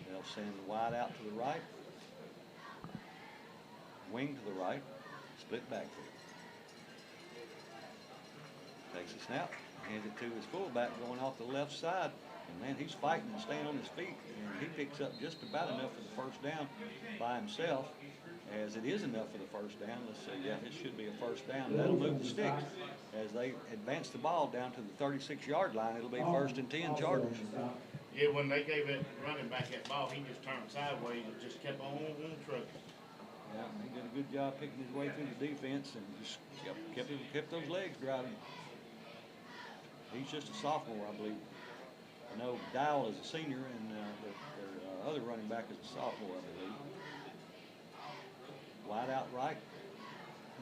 They'll send the wide out to the right, wing to the right, split backfield. Takes a snap, hands it to his fullback going off the left side, and man, he's fighting and staying on his feet, and he picks up just about enough for the first down by himself. As it is enough for the first down. Let's see, yeah, it should be a first down. That'll move the sticks as they advance the ball down to the 36-yard line. It'll be first and 10 Chargers. Yeah, when they gave it running back that ball, he just turned sideways and just kept on trucking. Yeah, he did a good job picking his way through the defense and just kept those legs driving. He's just a sophomore, I believe. I know Dowell is a senior, and their other running back is a sophomore, I believe. Wide out right,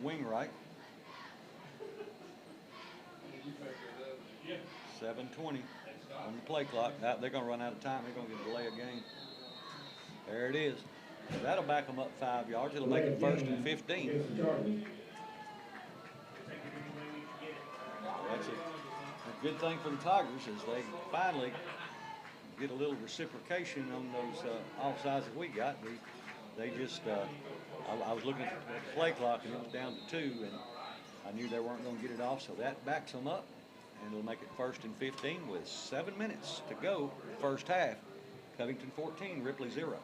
wing right. 7:20 on the play clock. Now, they're going to run out of time. They're going to get a delay of game. There it is. That'll back them up 5 yards. It'll make it first and 15. That's a good thing for the Tigers as they finally get a little reciprocation on those offsides that we got. They just, I was looking at the play clock and it was down to 2, and I knew they weren't going to get it off, so that backs them up, and it'll make it first and 15 with 7 minutes to go, first half. Covington 14, Ripley 0.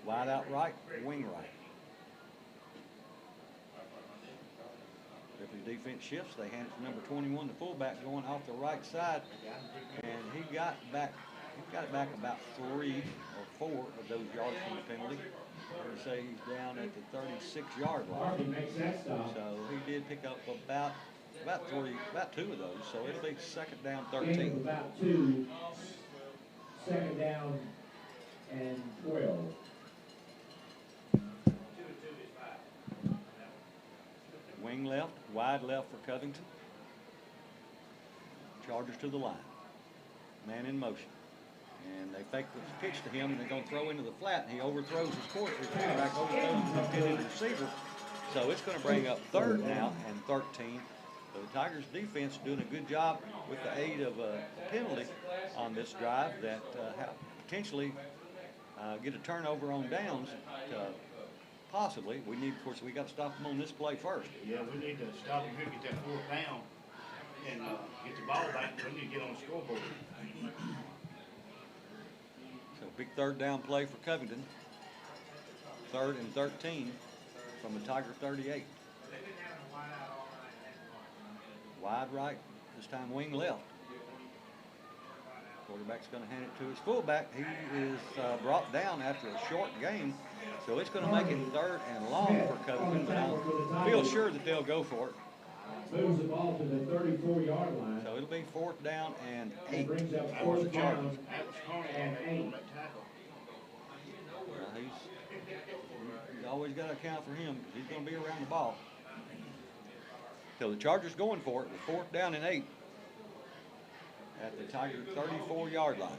Wide out right, wing right. Ripley's defense shifts. They hand it to number 21, the fullback, going off the right side, and he got it back about 3 or 4 of those yards from the penalty. I'm going to say he's down at the 36-yard line. So he did pick up about 2 of those. So it'll be second down 13. About 2, second down and 12. Wing left, wide left for Covington. Chargers to the line. Man in motion. And they fake the pitch to him, and they're going to throw into the flat, and he overthrows his quarterback, overthrows his intended receiver. So it's going to bring up third now and 13. So the Tigers defense doing a good job with the aid of a penalty on this drive that potentially get a turnover on downs. Possibly. Of course, we got to stop them on this play first. Yeah, we need to stop him here, get that fourth down, and get the ball back. We need to get on the scoreboard. So big third down play for Covington. Third and 13 from the Tiger 38. Wide right, this time wing left. Quarterback's going to hand it to his fullback. He is brought down after a short game, so it's going to make it third and long for Covington, but I feel sure that they'll go for it. Moves the ball to the 34-yard line. So it'll be fourth down and 8 Brings up for the fourth Chargers. down and 8. He's always got to account for him because he's going to be around the ball. So the Chargers going for it with fourth down and 8 at the Tiger 34-yard line.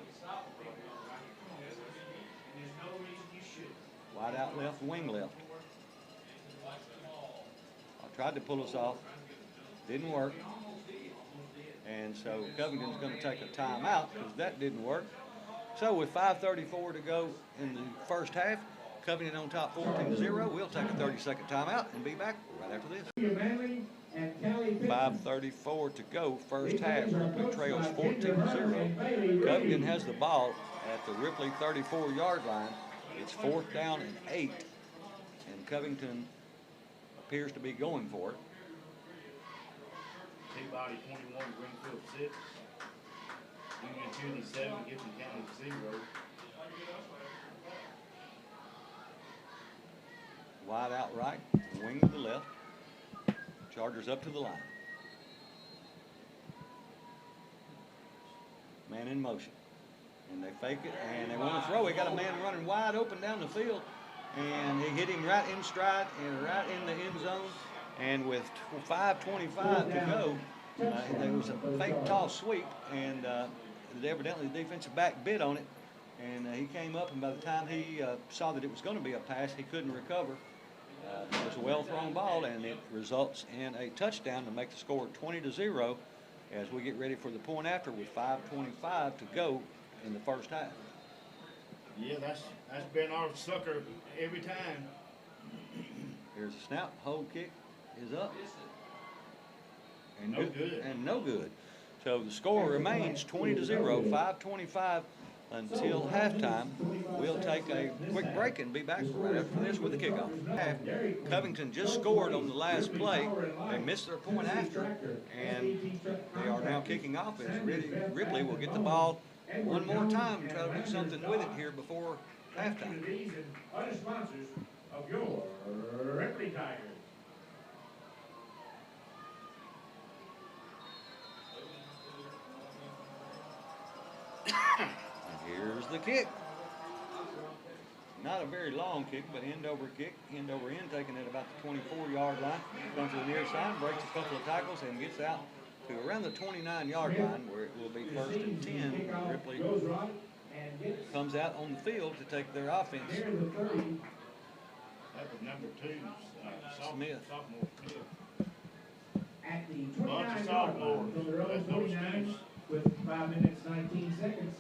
Wide out left, wing left. I tried to pull us off. Didn't work. And so Covington's going to take a timeout because that didn't work. So with 5:34 to go in the first half, Covington on top 14-0. We'll take a 30-second timeout and be back right after this. 5:34 to go, first half. Ripley trails 14-0. Covington has the ball at the Ripley 34-yard line. It's fourth down and 8, and Covington appears to be going for it. Peabody 21, Greenfield 6. We get 2 to 7, get them counting to 0. Wide out right, wing to the left. Chargers up to the line. Man in motion. And they fake it, and they want to throw. He got a man running wide open down the field, and he hit him right in stride and right in the end zone. And with 5:25 to go, there was a fake toss sweep, and evidently the defensive back bit on it, and he came up, and by the time he saw that it was going to be a pass, he couldn't recover. It was a well-thrown ball, and it results in a touchdown to make the score 20-0 as we get ready for the point after with 5:25 to go in the first half. Yeah, that's been our sucker every time. Here's a snap, hold kick is up. And No good. And no good. So the score remains 20-0, 5:25 until halftime. We'll take a quick break and be back right after this with the kickoff. Covington just scored on the last play. They missed their point after, and they are now kicking off as Ripley will get the ball one more time and try to do something with it here before halftime. These and other sponsors of your Ripley Tigers. Here's the kick. Not a very long kick, but end over kick, end over end, taking it about the 24-yard line. Comes to the near side, breaks a couple of tackles, and gets out to around the 29-yard line, where it will be 1st and 10. Ripley comes out on the field to take their offense. That was number 2, Smith. sophomore Smith. At the Bunch of 29-yard line sophomores. from their own That's no 49 excuse. with 5 minutes, 19 seconds.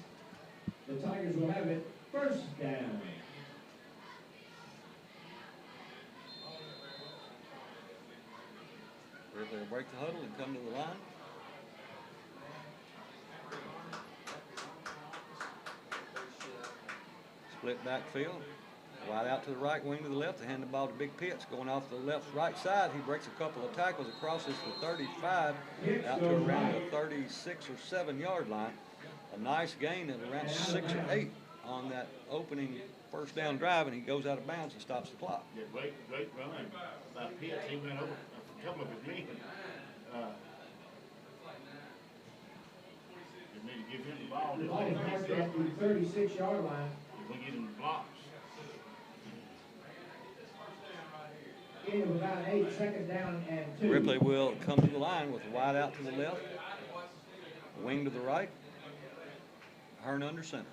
The Tigers will have it first down. Ripley will break the huddle and come to the line. Split backfield. Wide out to the right, wing to the left. They hand the ball to Big Pitts going off the left right side. He breaks a couple of tackles, crosses the 35 out to around the 36 or 7-yard line. A nice gain of around 6 or 8 on that opening first down drive, and he goes out of bounds and stops the clock. Yeah, great run by Pitts. He went over a couple of his men. You need to give him the ball. The ball is marked at the 36-yard line. If we get him blocks. In of about 8, second down and 2. Ripley will come to the line with a wide out to the left, wing to the right, Hearn under center.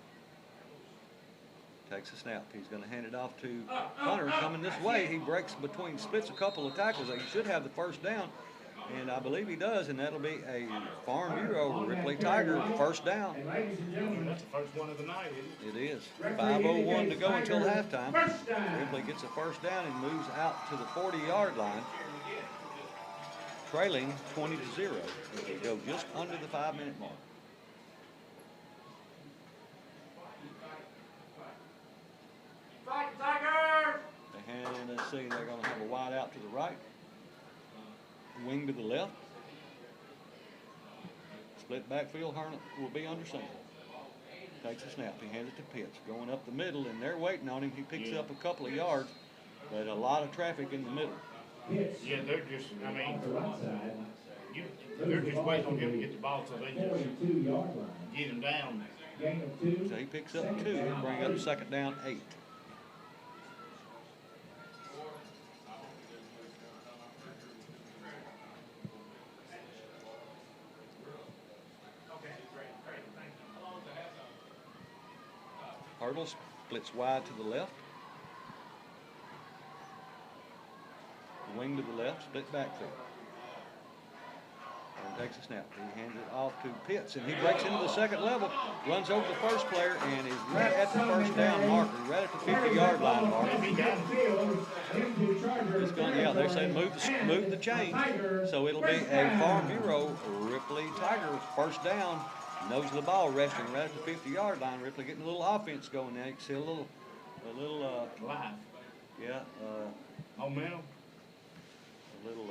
Takes a snap. He's going to hand it off to Hunter coming this way. He breaks between, splits a couple of tackles. He should have the first down, and I believe he does, and that'll be a Farm Bureau Ripley Tiger first down. And ladies and gentlemen, That's the first one of the night, isn't it? It is. 5:01 to go until halftime. Ripley gets a first down and moves out to the 40-yard line, trailing 20-0. They go just under the 5-minute mark. They hand in, let's see, they're going to have a wide out to the right, wing to the left. Split backfield, Hearn will be under center. Takes a snap, he hands it to Pitts, going up the middle, and they're waiting on him. He picks up a couple of yards, but a lot of traffic in the middle. Yeah, they're just, I mean, on the right side, they're just waiting on him to get the ball so they can 42-yard line. get him down. Gain of 2. So he picks up 2, he'll bring up second down 8. Hurdle splits wide to the left. Wing to the left, split backfield. And takes a snap. He hands it off to Pitts, and he breaks into the second level, runs over the first player, and is right at the first down marker, right at the 50-yard line marker. It's going, yeah, they're saying move the chain. So it'll be a Farm Bureau Ripley Tigers first down. Nose of the ball resting right at the 50-yard line. Ripley getting a little offense going now. You can see a little Live. yeah, Momentum. a little,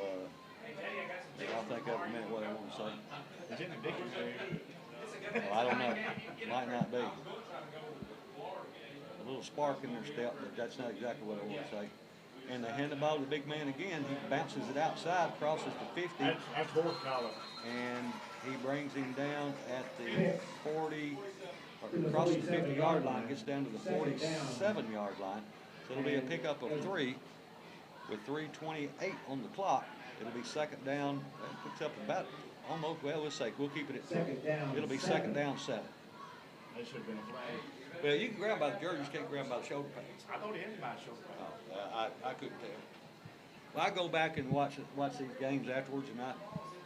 I'll think of it in a minute what I want to say. It's in the dictionary. Well, I don't know. Might not be. A little spark in their step, but that's not exactly what I want to say. And they hand the ball to the big man again. He bounces it outside, crosses the 50. That's horse collar. And he brings him down at the 40, or crosses the 50-yard line, gets down to the 47-yard line. So it'll be a pickup of 3 with 3:28 on the clock. It'll be second down. That picks up about almost, well, we'll keep it at 3. It'll be second down 7. That should have been a flag. Well, you can grab by the jersey, you just can't grab by the shoulder pads. I thought he had my shoulder pad. I couldn't tell. Well, I go back and watch these games afterwards, and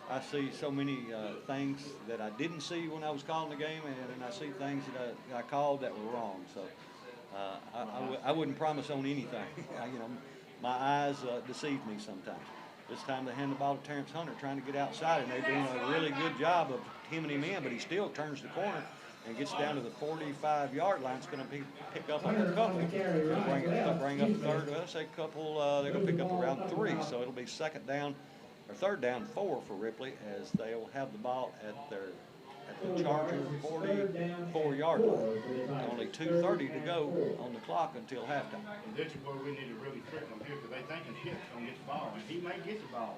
I see so many things that I didn't see when I was calling the game, and I see things that I called that were wrong. So I wouldn't promise on anything. You know, my eyes deceive me sometimes. This time they hand the ball to Terrence Hunter trying to get outside, and they're doing a really good job of hemming him in, but he still turns the corner and gets down to the 45-yard line. It's going to pick up a couple. Bring up third. Well, say a couple. They're going to pick up around 3, so it'll be second down or third down 4 for Ripley, as they'll have the ball at the Charger 44-yard line. Only 2:30 to go on the clock until halftime. And this is where we need to really trick them here, because they thinking Pitt's going to get the ball, and he may get the ball.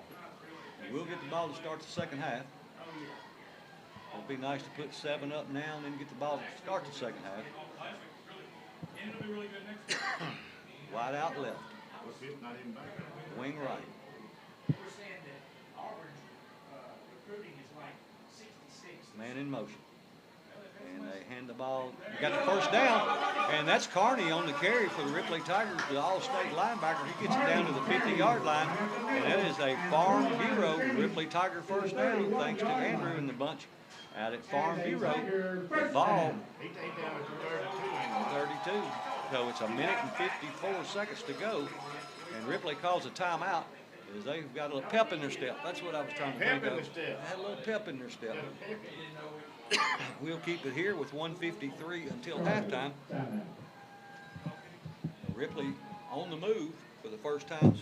We'll get the ball to start the second half. It'd be nice to put 7 up now and then get the ball to start the second half. Wide out left. What's it? Not even back. Wing right. Man in motion. And they hand the ball. You got the first down, and that's Carney on the carry for the Ripley Tigers, the all-state linebacker. He gets it down to the 50-yard line, and that is a Farm Hero Ripley Tiger first down, thanks to Andrew and the bunch out at Farm Hero. The ball, He take down to 32. 32. So it's a minute and 54 seconds to go, and Ripley calls a timeout. Is they've got a little pep in their step. That's what I was trying to think of. Pep in their step. Had a little pep in their step. We'll keep it here with 1:53 until halftime. Ripley on the move for the first time.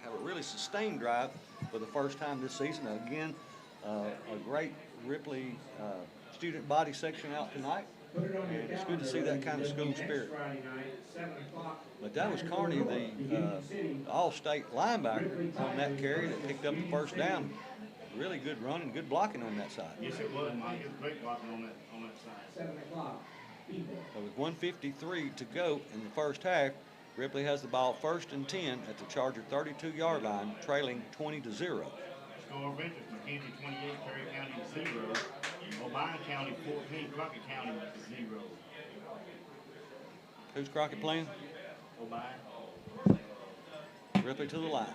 Have a really sustained drive for the first time this season. Again, a great Ripley student body section out tonight. And it's good to see that kind of school spirit. But that was Carney, the all-state linebacker on that carry that picked up the first down. Really good running, good blocking on that side. Yes, it was, Mike. It was great blocking on that side. 7 o'clock. So with 1:53 to go in the first half, Ripley has the ball 1st and 10 at the Charger 32-yard line, trailing 20-0. Score of interest: McKenzie 28, Perry County 0, O'Brien County 14, Crockett County 0. Who's Crockett playing? O'Brien. Ripley to the line.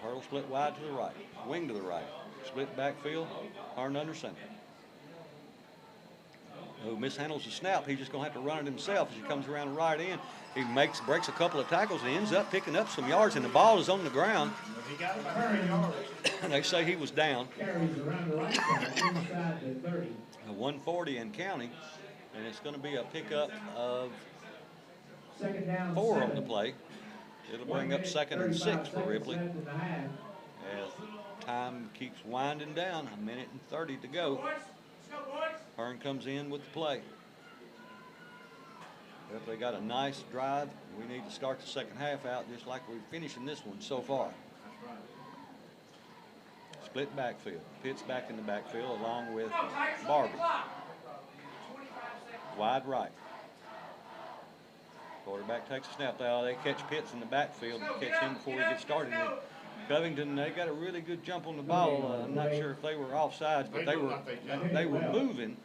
Hurdle split wide to the right, wing to the right, split backfield, Harden under center. Who mishandles the snap, he's just going to have to run it himself as he comes around the right end. He breaks a couple of tackles and ends up picking up some yards, and the ball is on the ground. He got about 30 yards. They say he was down. Carries around the right side, inside the 30. 140 and counting, and it's going to be a pickup of Second down 4 on 7. the play. It'll bring up 2nd and 6 for Ripley. As time keeps winding down, 1:30 to go. Hearn comes in with the play. Ripley got a nice drive. We need to start the second half out just like we're finishing this one so far. Split backfield. Pitts back in the backfield along with Barbie. Wide right. Quarterback takes a snap. They catch Pitts in the backfield and catch him before he gets started. And Covington, they got a really good jump on the ball. I'm not sure if they were offsides, but they were moving,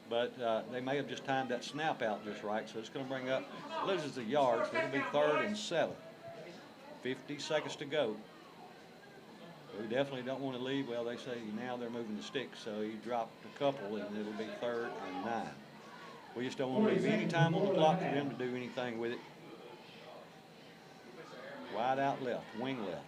but they may have just timed that snap out just right. So it's going to bring up, loses the yards. It'll be 3rd and 7. 50 seconds to go. We definitely don't want to leave. Well, they say now they're moving the sticks, so you drop a couple and it'll be 3rd and 9. We just don't want to leave any time on the clock for them to do anything with it. Wide out left, wing left.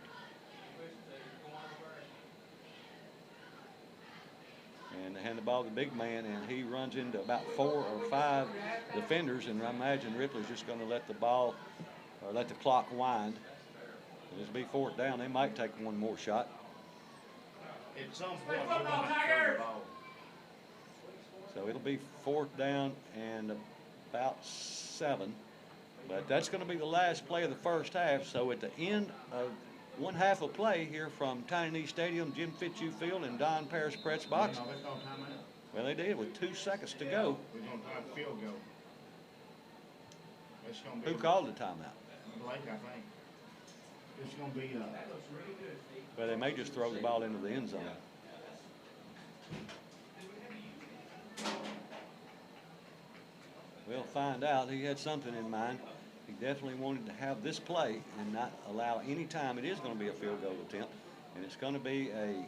And they hand the ball to the big man, and he runs into about 4 or 5 defenders, and I imagine Ripley's just going to let the ball, or let the clock wind. It'll be 4th down. They might take one more shot. At some point, we're going to throw the ball. So it'll be 4th down and about 7. But that's going to be the last play of the first half. So at the end of one half of play here from Tiny Knee Stadium, Jim Fitzhugh Field, and Don Paris Press Box. No, they called timeout. Well, they did with 2 seconds to go. We're going to try a field goal. It's going to be Who called the timeout? Blake, I think. It's going to be Well, they may just throw the ball into the end zone. We'll find out. He had something in mind. He definitely wanted to have this play and not allow any time. It is going to be a field goal attempt, and it's going to be a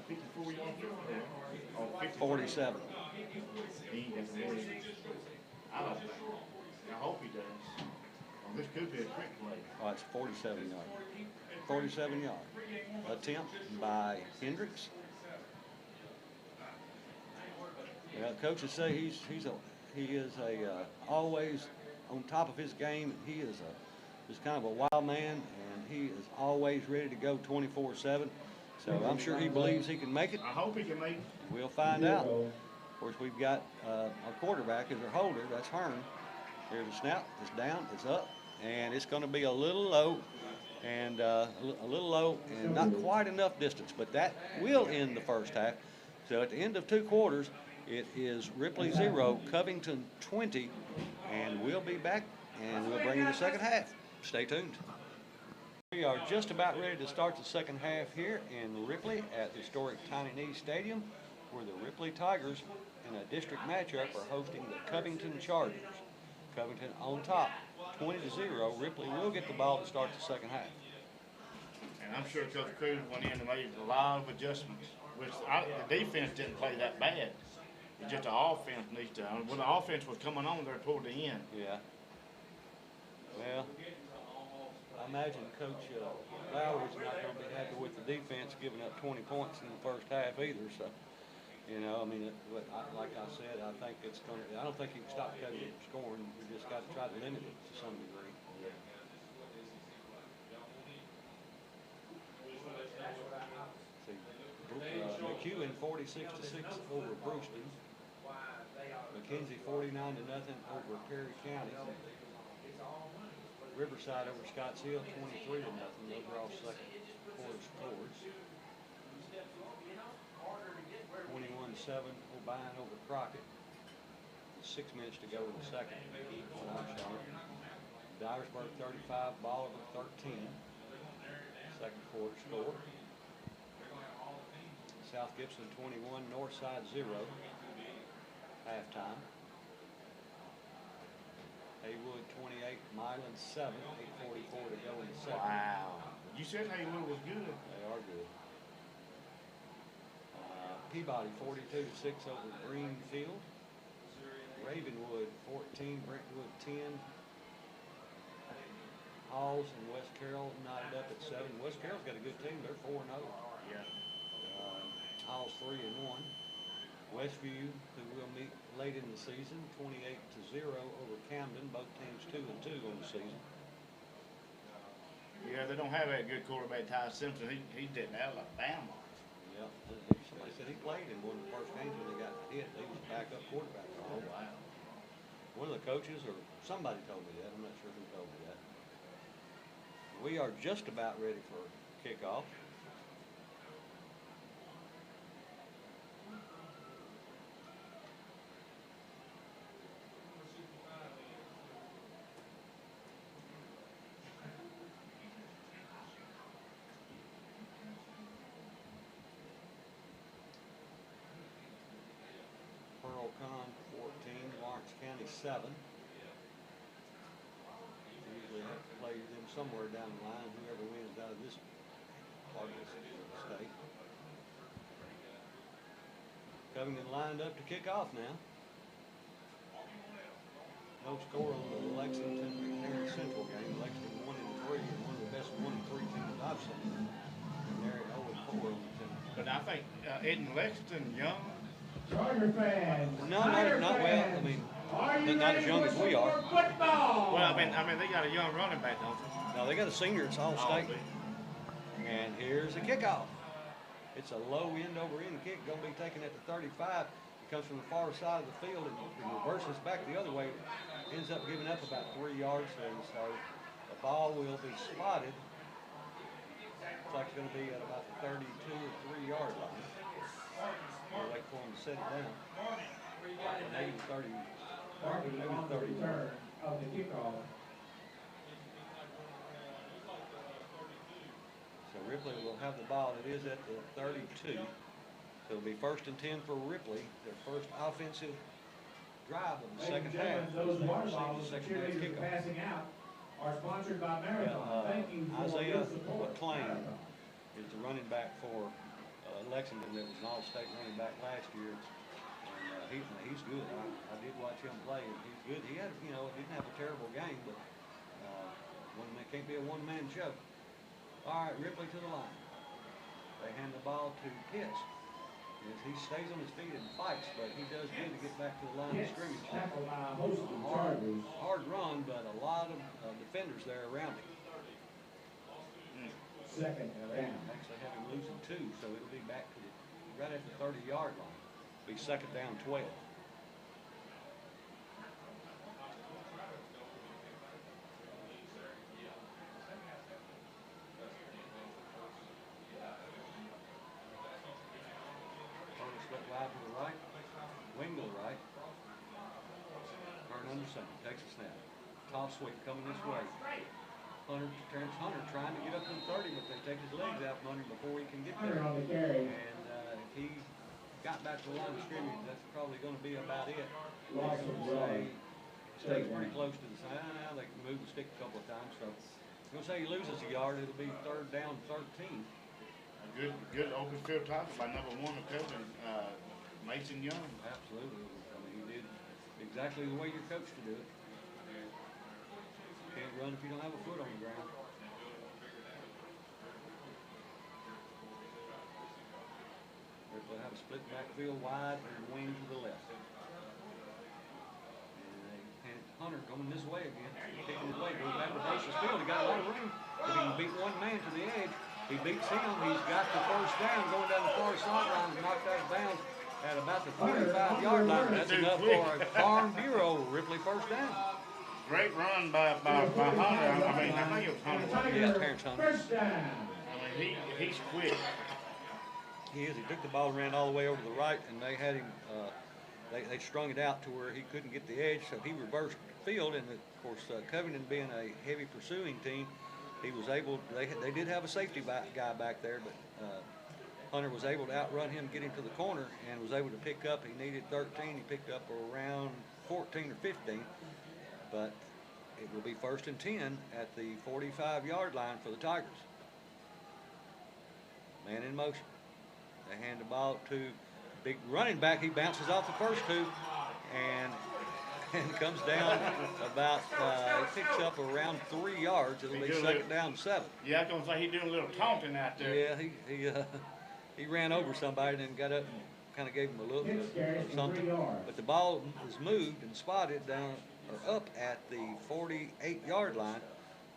54-yard field goal. Oh, 47. He ain't got the words. I don't think. I hope he does. Well, this could be a quick play. Oh, it's 47 yard. 47 yard attempt by Hendricks. Well, coaches say he is always on top of his game. He is just kind of a wild man, and he is always ready to go 24/7. So I'm sure he believes he can make it. I hope he can make it. We'll find out. Of course, we've got our quarterback as our holder. That's Hearn. Here's the snap. It's down. It's up, and it's going to be a little low, and not quite enough distance. But that will end the first half. So at the end of 2 quarters, it is Ripley 0, Covington 20, and we'll be back, and we'll bring you the second half. Stay tuned. We are just about ready to start the second half here in Ripley at historic Tiny Knee Stadium, where the Ripley Tigers in a district matchup are hosting the Covington Chargers. Covington on top, 20-0. Ripley will get the ball to start the second half. And I'm sure Coach Cruz went in and made a lot of adjustments, which the defense didn't play that bad. It's just the offense needs to. When the offense was coming on there toward the end. Yeah. Well, I imagine Coach Lowry's not going to be happy with the defense giving up 20 points in the first half either. So, I mean, like I said, I think it's going to. I don't think you can stop Covington from scoring. We just got to try to limit it to some degree. McEwen 46-6 over Brewston. McKenzie 49-0 over Perry County. Riverside over Scotts Hill 23-0. Those are all second quarter scores. 21-7 O'Brien over Crockett. 6 minutes to go in the second. Dyersburg 35, Bolivar 13. Second quarter score. South Gibson 21, Northside 0. Halftime. Haywood 28, Milan 7, 8:44 to go in the second. Wow. You said Haywood was good. They are good. Peabody 42-6 over Greenfield. Ravenwood 14, Brentwood 10. Halls and West Carroll knotted up at 7. West Carroll's got a good team. They're 4-0. Yeah. Halls 3-1. Westview, who will meet late in the season, 28-0 over Camden. Both teams 2-2 on the season. Yeah, they don't have that good quarterback, Ty Simpson. He did Alabama. Yeah, somebody said he played in one of the first games when they got hit. He was a backup quarterback. Oh, wow. One of the coaches or somebody told me that. I'm not sure who told me that. We are just about ready for kickoff. Pearl Con 14, Lawrence County 7. Usually have to play them somewhere down the line, whoever wins out of this part of the state. Covington lined up to kick off now. No score on the Lexington McNair Central game. Lexington 1-3, and one of the best 1-3 teams I've seen. McNair 0-4 on the team. But I think isn't Lexington young? Charger fans. No, not well. I mean, they're not as young as we are. Football. Well, I mean, they got a young running back, don't they? No, they got a senior. It's all state. And here's the kickoff. It's a low end over end kick. Going to be taken at the 35. comes from the far side of the field and reverses back the other way, ends up giving up about 3 yards there. So the ball will be spotted. Looks like it's going to be at about the 32 or 3-yard line. We'll wait for him to set it down. Maybe 30. Marking on the return of the kickoff. So Ripley will have the ball. It is at the 32. So it'll be 1st and 10 for Ripley, their first offensive drive of the second half. Those water bottles that cheerleaders are passing out are sponsored by Marathon. Thank you for Isaiah your support. McLean Marathon. is the running back for Lexington. That was an all-state running back last year. And he's good. I did watch him play, and he's good. He had, didn't have a terrible game, but it can't be a one-man show. All right, Ripley to the line. They hand the ball to Pitts. He stays on his feet and fights, but he does good to get back to the line of scrimmage. Tackle by Holston Chargers. Hard run, but a lot of defenders there around him. Second They down. actually have him losing 2, so it'll be back to right at the 30-yard line. Be second down 12. Split wide to the right, wing to the right. Turn under center, takes a snap. Toss sweep coming this way. Terrence Hunter trying to get up to the 30, but they take his legs out from under him before he can get there. Hunter on the carry. And if he got back to the line of scrimmage, that's probably going to be about it. Loss of yard. Stays pretty close to the side. Now they can move the stick a couple of times. So I'm going to say he loses a yard. It'll be 3rd down 13. Good open field tackle by number 1 of Covington, Mason Young. Absolutely. I mean, he did exactly the way you're coached to do it. You can't run if you don't have a foot on the ground. They'll have a split backfield wide and wing to the left. And Hunter coming this way again. Kicking his way, goes back to versus field. He got a lot of room. If he can beat one man to the edge, he beats him. He's got the 1st down going down the far sideline and knocked out of bounds at about the 45-yard line. That's enough for a Farm Bureau Ripley 1st down. Great run by Hunter. I think it was Hunter. Yeah, Terrence Hunter. First down. I mean, he's quick. He is. He took the ball and ran all the way over to the right, and they had him. They strung it out to where he couldn't get the edge, so he reversed the field. And of course, Covington being a heavy pursuing team, he was able. They did have a safety guy back there, but Hunter was able to outrun him, get him to the corner, and was able to pick up. He needed 13. He picked up around 14 or 15, but it will be 1st and 10 at the 45-yard line for the Tigers. Man in motion. They hand the ball to big running back. He bounces off the first 2 and comes down about, he picks up around 3 yards. It'll be 2nd down 7. Yeah, I was going to say he's doing a little taunting out there. Yeah, he ran over somebody and then got up and kind of gave him a little bit of something. But the ball is moved and spotted down or up at the 48-yard line,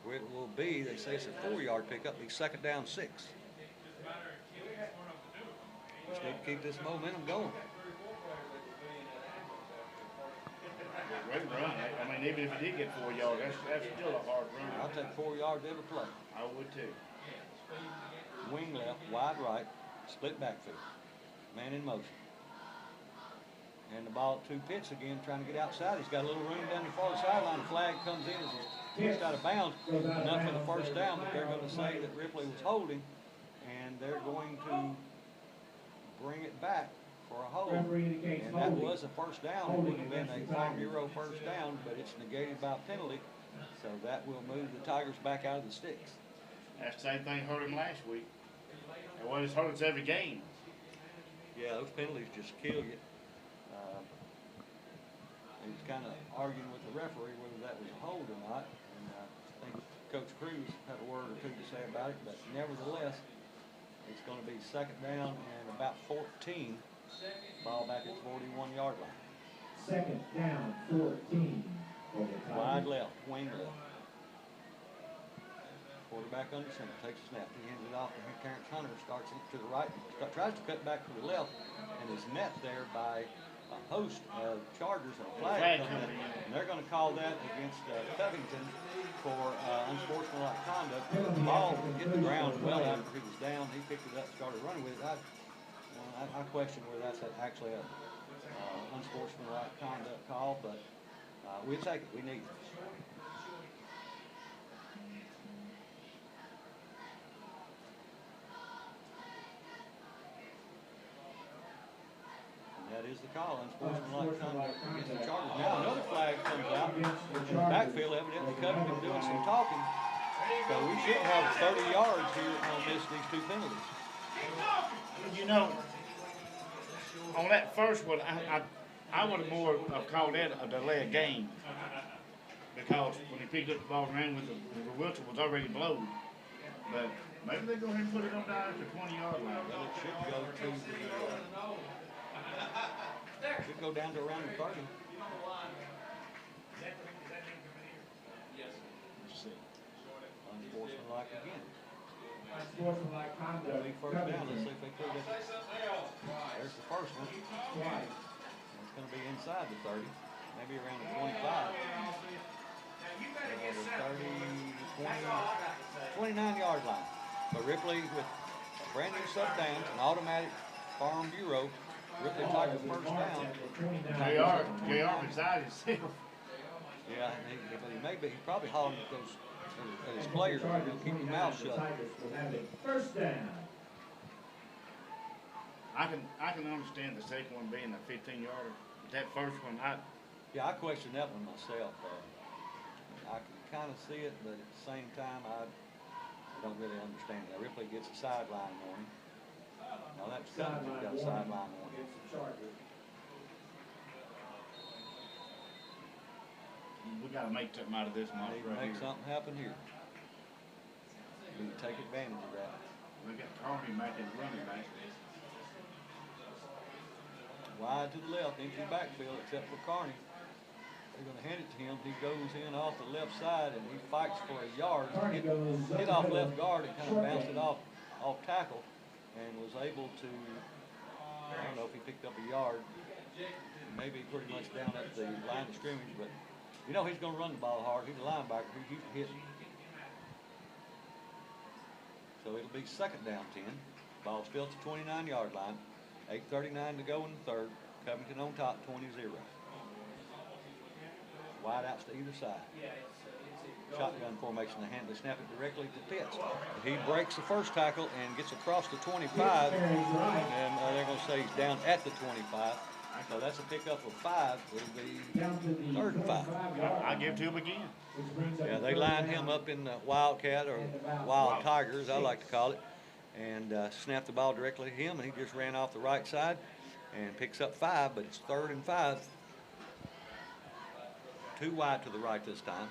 where it will be, they say it's a 4-yard pickup, be 2nd down 6. Just need to keep this momentum going. Great run. I mean, even if he did get 4 yards, that's still a hard run. I'll take 4 yards every play. I would too. Wing left, wide right, split backfield. Man in motion. And the ball to Pitts again, trying to get outside. He's got a little room down the far sideline. The flag comes in as he's pushed out of bounds. Enough for the 1st down, but they're going to say that Ripley was holding, and they're going to bring it back for a hold. And that was a 1st down. It would have been a Farm Bureau 1st down, but it's negated by penalty. So that will move the Tigers back out of the sticks. That's the same thing hurt him last week. And what it's hurt us every game. Yeah, those penalties just kill you. He was kind of arguing with the referee whether that was a hold or not. And I think Coach Cruz had a word or 2 to say about it, but nevertheless, it's going to be 2nd down and about 14. Ball back at the 41-yard line. 2nd down, 14. Wide left, wing left. Quarterback under center, takes a snap. He hands it off to Terrence Hunter, starts it to the right, tries to cut back to the left, and is met there by host of Chargers and a flag coming in, and they're going to call that against Covington for unsportsmanlike conduct. The ball hit the ground well after he was down. He picked it up, started running with it. I question whether that's actually a unsportsmanlike conduct call, but we'll take it. We need it. That is the call, unsportsmanlike conduct against the Chargers. Now another flag comes out in the backfield, evidently Covington doing some talking. So we should have 30 yards here on these two penalties. You know, on that first one, I would have more called that a delay of game. Because when he picked up the ball and ran with the whistle was already blown. But maybe they go ahead and put it on down at the 20-yard line. Well, it should go to the should go down to around the 30. Let's see. Unsportsmanlike again. Unsportsmanlike conduct. Big first down. Let's see if they put it. There's the first one. It's going to be inside the 30, maybe around the 25. The 29-yard line. But Ripley with a brand new sub-downs, an automatic Farm Bureau. Ripley Tiger first down. JR beside himself. Yeah, but he probably hollering at his players, keep your mouth shut. First down. I can understand the second one being a 15-yarder. That first one, Yeah, I question that one myself. I can kind of see it, but at the same time, I don't really understand it. Ripley gets a sideline warning. Now that's Covington got a sideline warning. we got to make something out of this month Need to right make here. something happen here. We can take advantage of that. We got Carney back as running back. Wide to the left, empty backfield, except for Carney. They're going to hand it to him. He goes in off the left side and he fights for a yard. Hit off left guard and kind of bounced it off tackle and was able to, I don't know if he picked up a yard, maybe pretty much down at the line of scrimmage, but you know he's going to run the ball hard. He's a linebacker. He's used to hitting. So it'll be second down 10. Ball's still at the 29-yard line. 8:39 to go in the third. Covington on top, 20-0. Wide outs to either side. Shotgun formation. They snap it directly to Pitts. He breaks the first tackle and gets across the 25. And they're going to say he's down at the 25. So that's a pickup of 5. It'll be third and 5. I give to him again. Yeah, they lined him up in the Wildcat or Wild Tigers, I like to call it, and snapped the ball directly to him, and he just ran off the right side and picks up 5, but it's third and 5. 2 wide to the right this time,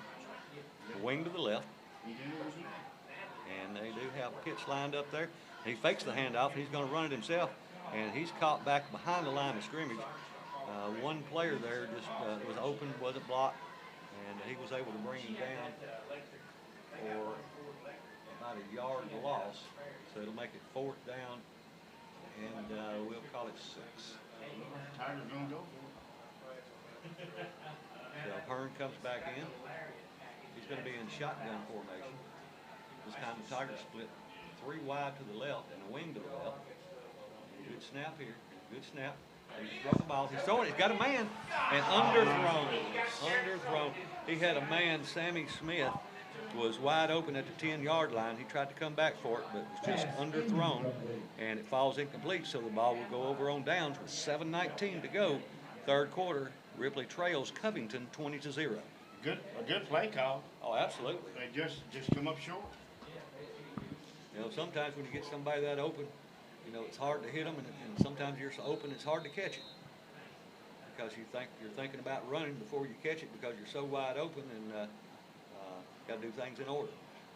the wing to the left, and they do have Pitts lined up there. He fakes the handoff, and he's going to run it himself, and he's caught back behind the line of scrimmage. One player there just was open, wasn't blocked, and he was able to bring him down for about a yard loss. So it'll make it fourth down, and we'll call it 6. Tiger's gonna go for it. So Hearn comes back in. He's going to be in shotgun formation. This time the Tigers split 3 wide to the left and a wing to the left. Good snap here. Good snap. He throws the ball. He's throwing it. He's got a man. And underthrown. Underthrown. He had a man, Sammy Smith, was wide open at the 10-yard line. He tried to come back for it, but it was just underthrown. And it falls incomplete, so the ball will go over on downs with 7:19 to go. Third quarter. Ripley trails Covington 20-0. A good play call. Oh, absolutely. They just come up short. You know, sometimes when you get somebody that open, you know, it's hard to hit them, and sometimes you're so open it's hard to catch it. Because you're thinking about running before you catch it because you're so wide open, and got to do things in order.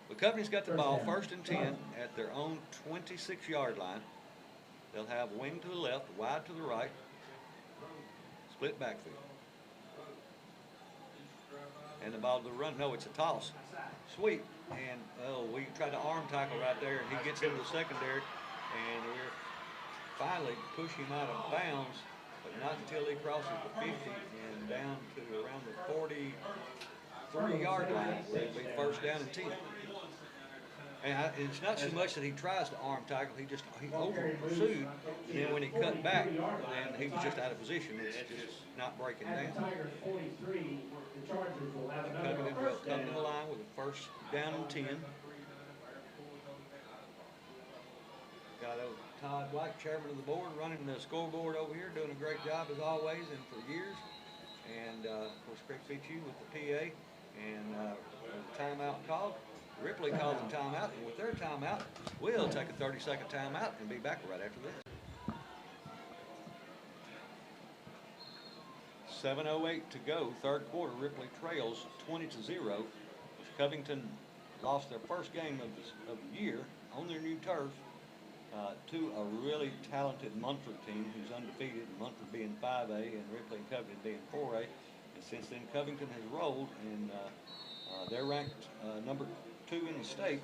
But Covington's got the ball, first and 10 at their own 26-yard line. They'll have wing to the left, wide to the right, split backfield. And the ball to the run, no, it's a toss. Sweep, and we tried to arm tackle right there, and he gets into the secondary, and we're finally pushing him out of bounds. but not until he crosses the 50 and down to around the 43-yard line, it'll be first down and 10. And it's not so much that he tries to arm tackle, he over pursued, and then when he cut back, then he was just out of position. It's just not breaking down. Tigers 43, the Chargers will have another Covington will first come down. to the line with a first down and 10. Got Todd White, chairman of the board, running the scoreboard over here, doing a great job as always and for years. And of course, Craig Fitzhugh with the PA, and the timeout called. Ripley calls a timeout, and with their timeout, we'll take a 30-second timeout and be back right after this. 7:08 to go, third quarter. Ripley trails 20-0. Covington lost their first game of the year on their new turf to a really talented Munford team who's undefeated, Munford being 5A and Ripley and Covington being 4A. And since then, Covington has rolled, and they're ranked number 2 in the state,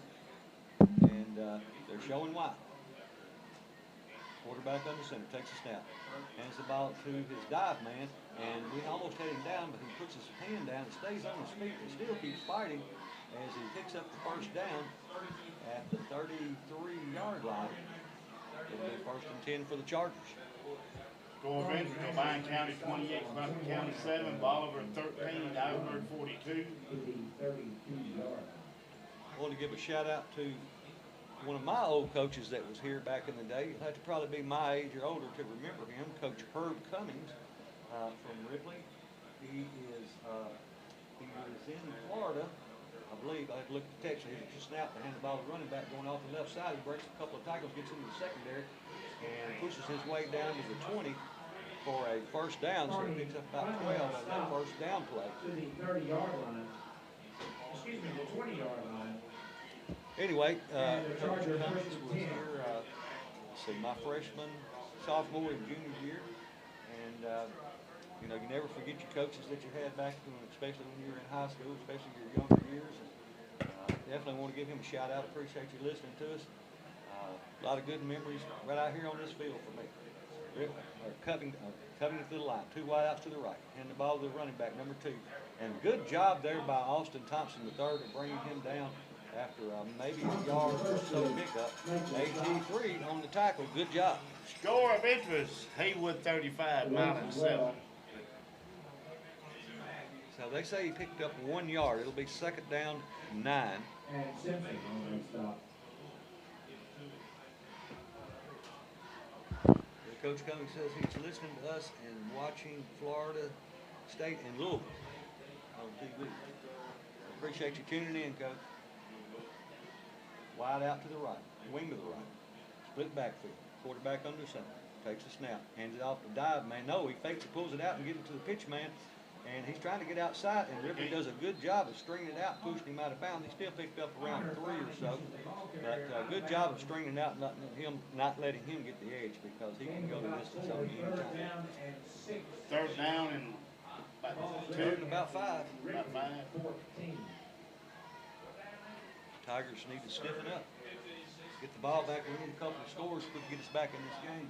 and they're showing why. Quarterback under center, takes a snap, hands the ball to his dive man, and we almost had him down, but he puts his hand down and stays on his feet and still keeps fighting as he picks up the first down at the 33-yard line. It'll be first and 10 for the Chargers. Score of entry, Combined County 28, Buncombe County 7, Bolivar 13, Isenberg 42. I want to give a shout out to one of my old coaches that was here back in the day. You'll have to probably be my age or older to remember him, Coach Herb Cummings from Ripley. He is in Florida, I believe. I had to look at the text. He just snapped and hand the ball to the running back going off the left side. He breaks a couple of tackles, gets into the secondary, and pushes his way down to the 20 for a first down. So he picks up about 12 on that first down play. To the 30-yard line. Excuse me, the 20-yard line. Anyway, And the Coach Chargers Cummings first and was 10. here, let's see, my freshman, sophomore, and junior year. And, you know, you never forget your coaches that you had back when, especially when you were in high school, especially your younger years. And definitely want to give him a shout out. Appreciate you listening to us. A lot of good memories right out here on this field for me. Covington to the line, 2 wide outs to the right, hand the ball to the running back, number 2. And good job there by Austin Thompson III of bringing him down after maybe a yard or so pickup. AG3 on the tackle, good job. Score of interest, Haywood 35, Mountain 7. So they say he picked up 1 yard. It'll be second down, 9. And Simpson on that stop. Coach Cummings says he's listening to us and watching Florida State and Louisville on TV. Appreciate you tuning in, Coach. Wide out to the right, wing to the right, split backfield, quarterback under center, takes a snap, hands it off to dive man. No, he fakes it, pulls it out, and gives it to the pitch man, and he's trying to get outside, and Ripley does a good job of stringing it out, pushing him out of bounds. He still picked up around 3 or so, but good job of stringing it out, not letting him get the edge, because he can go the distance on any time. Third down and about 2. Third and about 5. About 5. Tigers need to stiffen up. Get the ball back. We need a couple of scores to get us back in this game.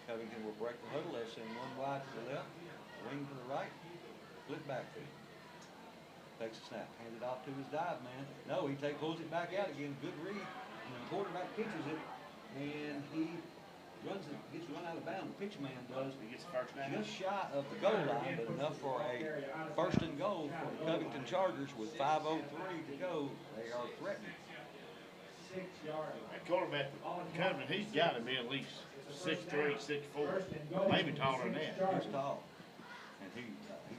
Covington will break the huddle. They'll send 1 wide to the left, wing to the right, split backfield. Takes a snap, hands it off to his dive man. No, he pulls it back out again. Good read. And the quarterback pitches it, and he gets run out of bounds. The pitch man does. He gets the first down. Just shy of the goal line, but enough for a first and goal for the Covington Chargers with 5:03 to go. They are threatening. 6-yard. That quarterback, Covington, he's got to be at least 6'3", 6'4", maybe taller than that. He's tall, and he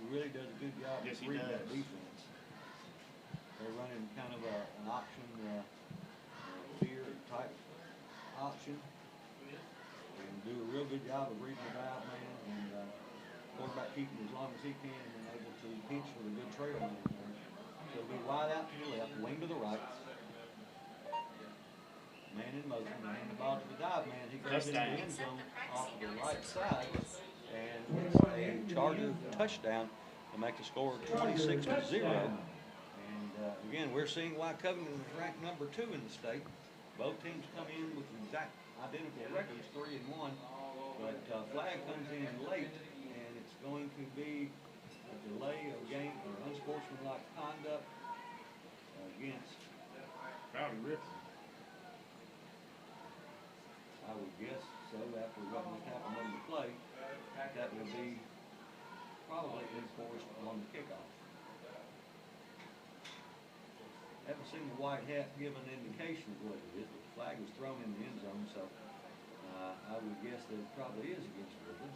really does a good job Yes, of he reading that does. defense. They're running kind of an option, fear type option. And do a real good job of reading the dive man, and quarterback keeping as long as he can, and then able to pitch with a good trail man there. So it'll be wide out to the left, wing to the right. Man in motion, hand the ball to the dive man. He goes into the end zone off to the right side, and it's a Charger touchdown to make the score 26-0. And Again, we're seeing why Covington is ranked number 2 in the state. Both teams come in with exact identical records, 3-1, but flag comes in late, and it's going to be a delay of game or unsportsmanlike conduct against Rivalry. I would guess so, after what just happened on the play, that would be probably enforced on the kickoff. Haven't seen the white hat give an indication of what it is, but the flag was thrown in the end zone, so I would guess that it probably is against Rivalry.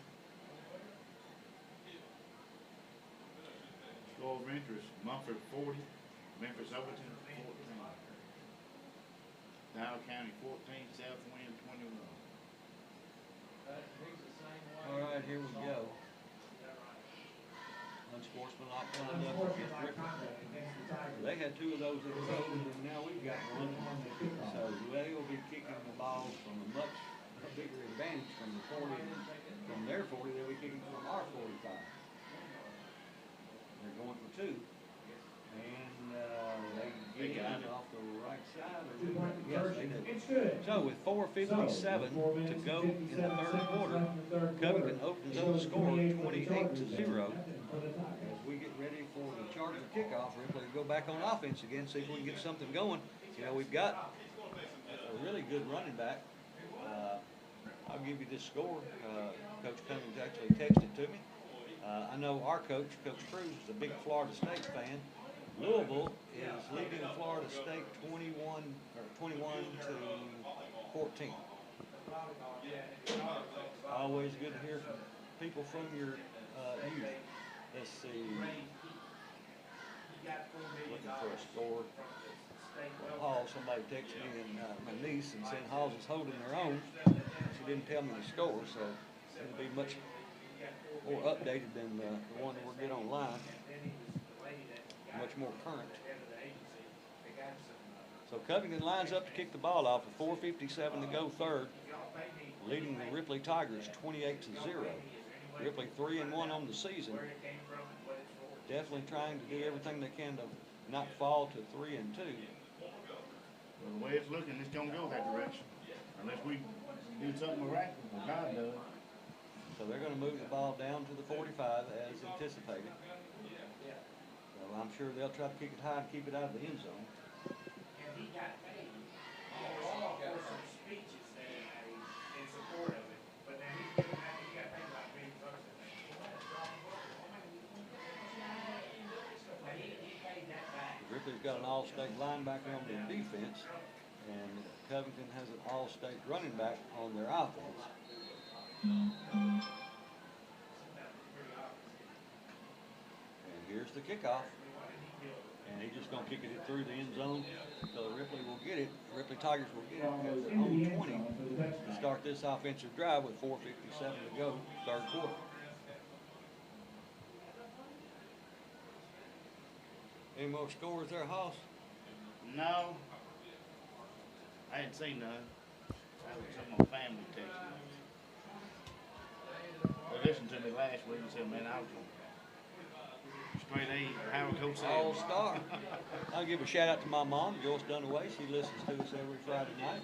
Score of interest, Mumford 40, Memphis Overton 14. Dow County 14, Southwind 21. All right, here we go. Unsportsmanlike conduct against Rivalry. They had 2 of those in the road, and now we've got 1. So they will be kicking the ball from a much bigger advantage from the 40, from their 40. They'll be kicking from our 45. They're going for 2, and they get it off the right side. Yes, they do. So with 4:57 to go in the third quarter, Covington opens up the score 28-0. As we get ready for the Charger kickoff, Ripley go back on offense again, see if we can get something going. You know, we've got a really good running back. I'll give you this score. Coach Cummings actually texted to me. I know our coach, Coach Cruz, is a big Florida State fan. Louisville is leading Florida State 21 to 14. Always good to hear from people from your youth. Let's see. Looking for a score. Hall, somebody texted me, and my niece, and said Halls is holding their own. She didn't tell me the score, so it'll be much more updated than the one that we'll get online. Much more current. So Covington lines up to kick the ball off with 4:57 to go third, leading the Ripley Tigers 28-0. Ripley 3-1 on the season. Definitely trying to do everything they can to not fall to 3-2. Well, the way it's looking, it's gonna go that direction. Unless we do something miraculous, God does. So they're going to move the ball down to the 45 as anticipated. So I'm sure they'll try to kick it high and keep it out of the end zone. Ripley's got an all-state linebacker on their defense, and Covington has an all-state running back on their offense. And here's the kickoff. And he's just going to kick it through the end zone. So Ripley will get it. Ripley Tigers will get it at their own 20 to start this offensive drive with 4:57 to go, third quarter. Any more scores there, Hoss? No. I hadn't seen none. I was some of my family texting me. They listened to me last week and said, man, I was straight A, Howard Coach said. All-star. I'll give a shout out to my mom, Joyce Dunaway. She listens to us every Friday night.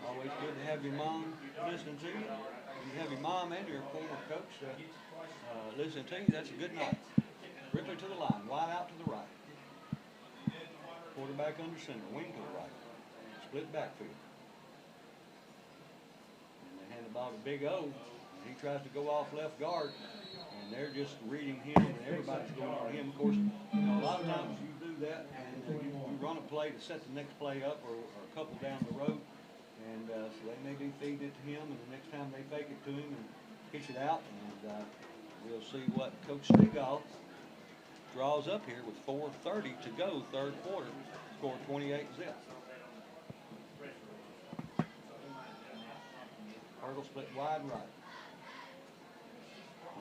Always good to have your mom listening to you. You have your mom and your former coach listening to you. That's a good night. Ripley to the line, wide out to the right. Quarterback under center, wing to the right. Split backfield. And they hand the ball to Big O. And he tries to go off left guard. And they're just reading him, and everybody's going on him. Of course, you know, a lot of times you do that, and you run a play to set the next play up, or a couple down the road. And so they may be feeding it to him, and the next time they fake it to him and pitch it out. And we'll see what Coach Stigall draws up here with 4:30 to go, third quarter. Score 28-0. Hurdle split wide right.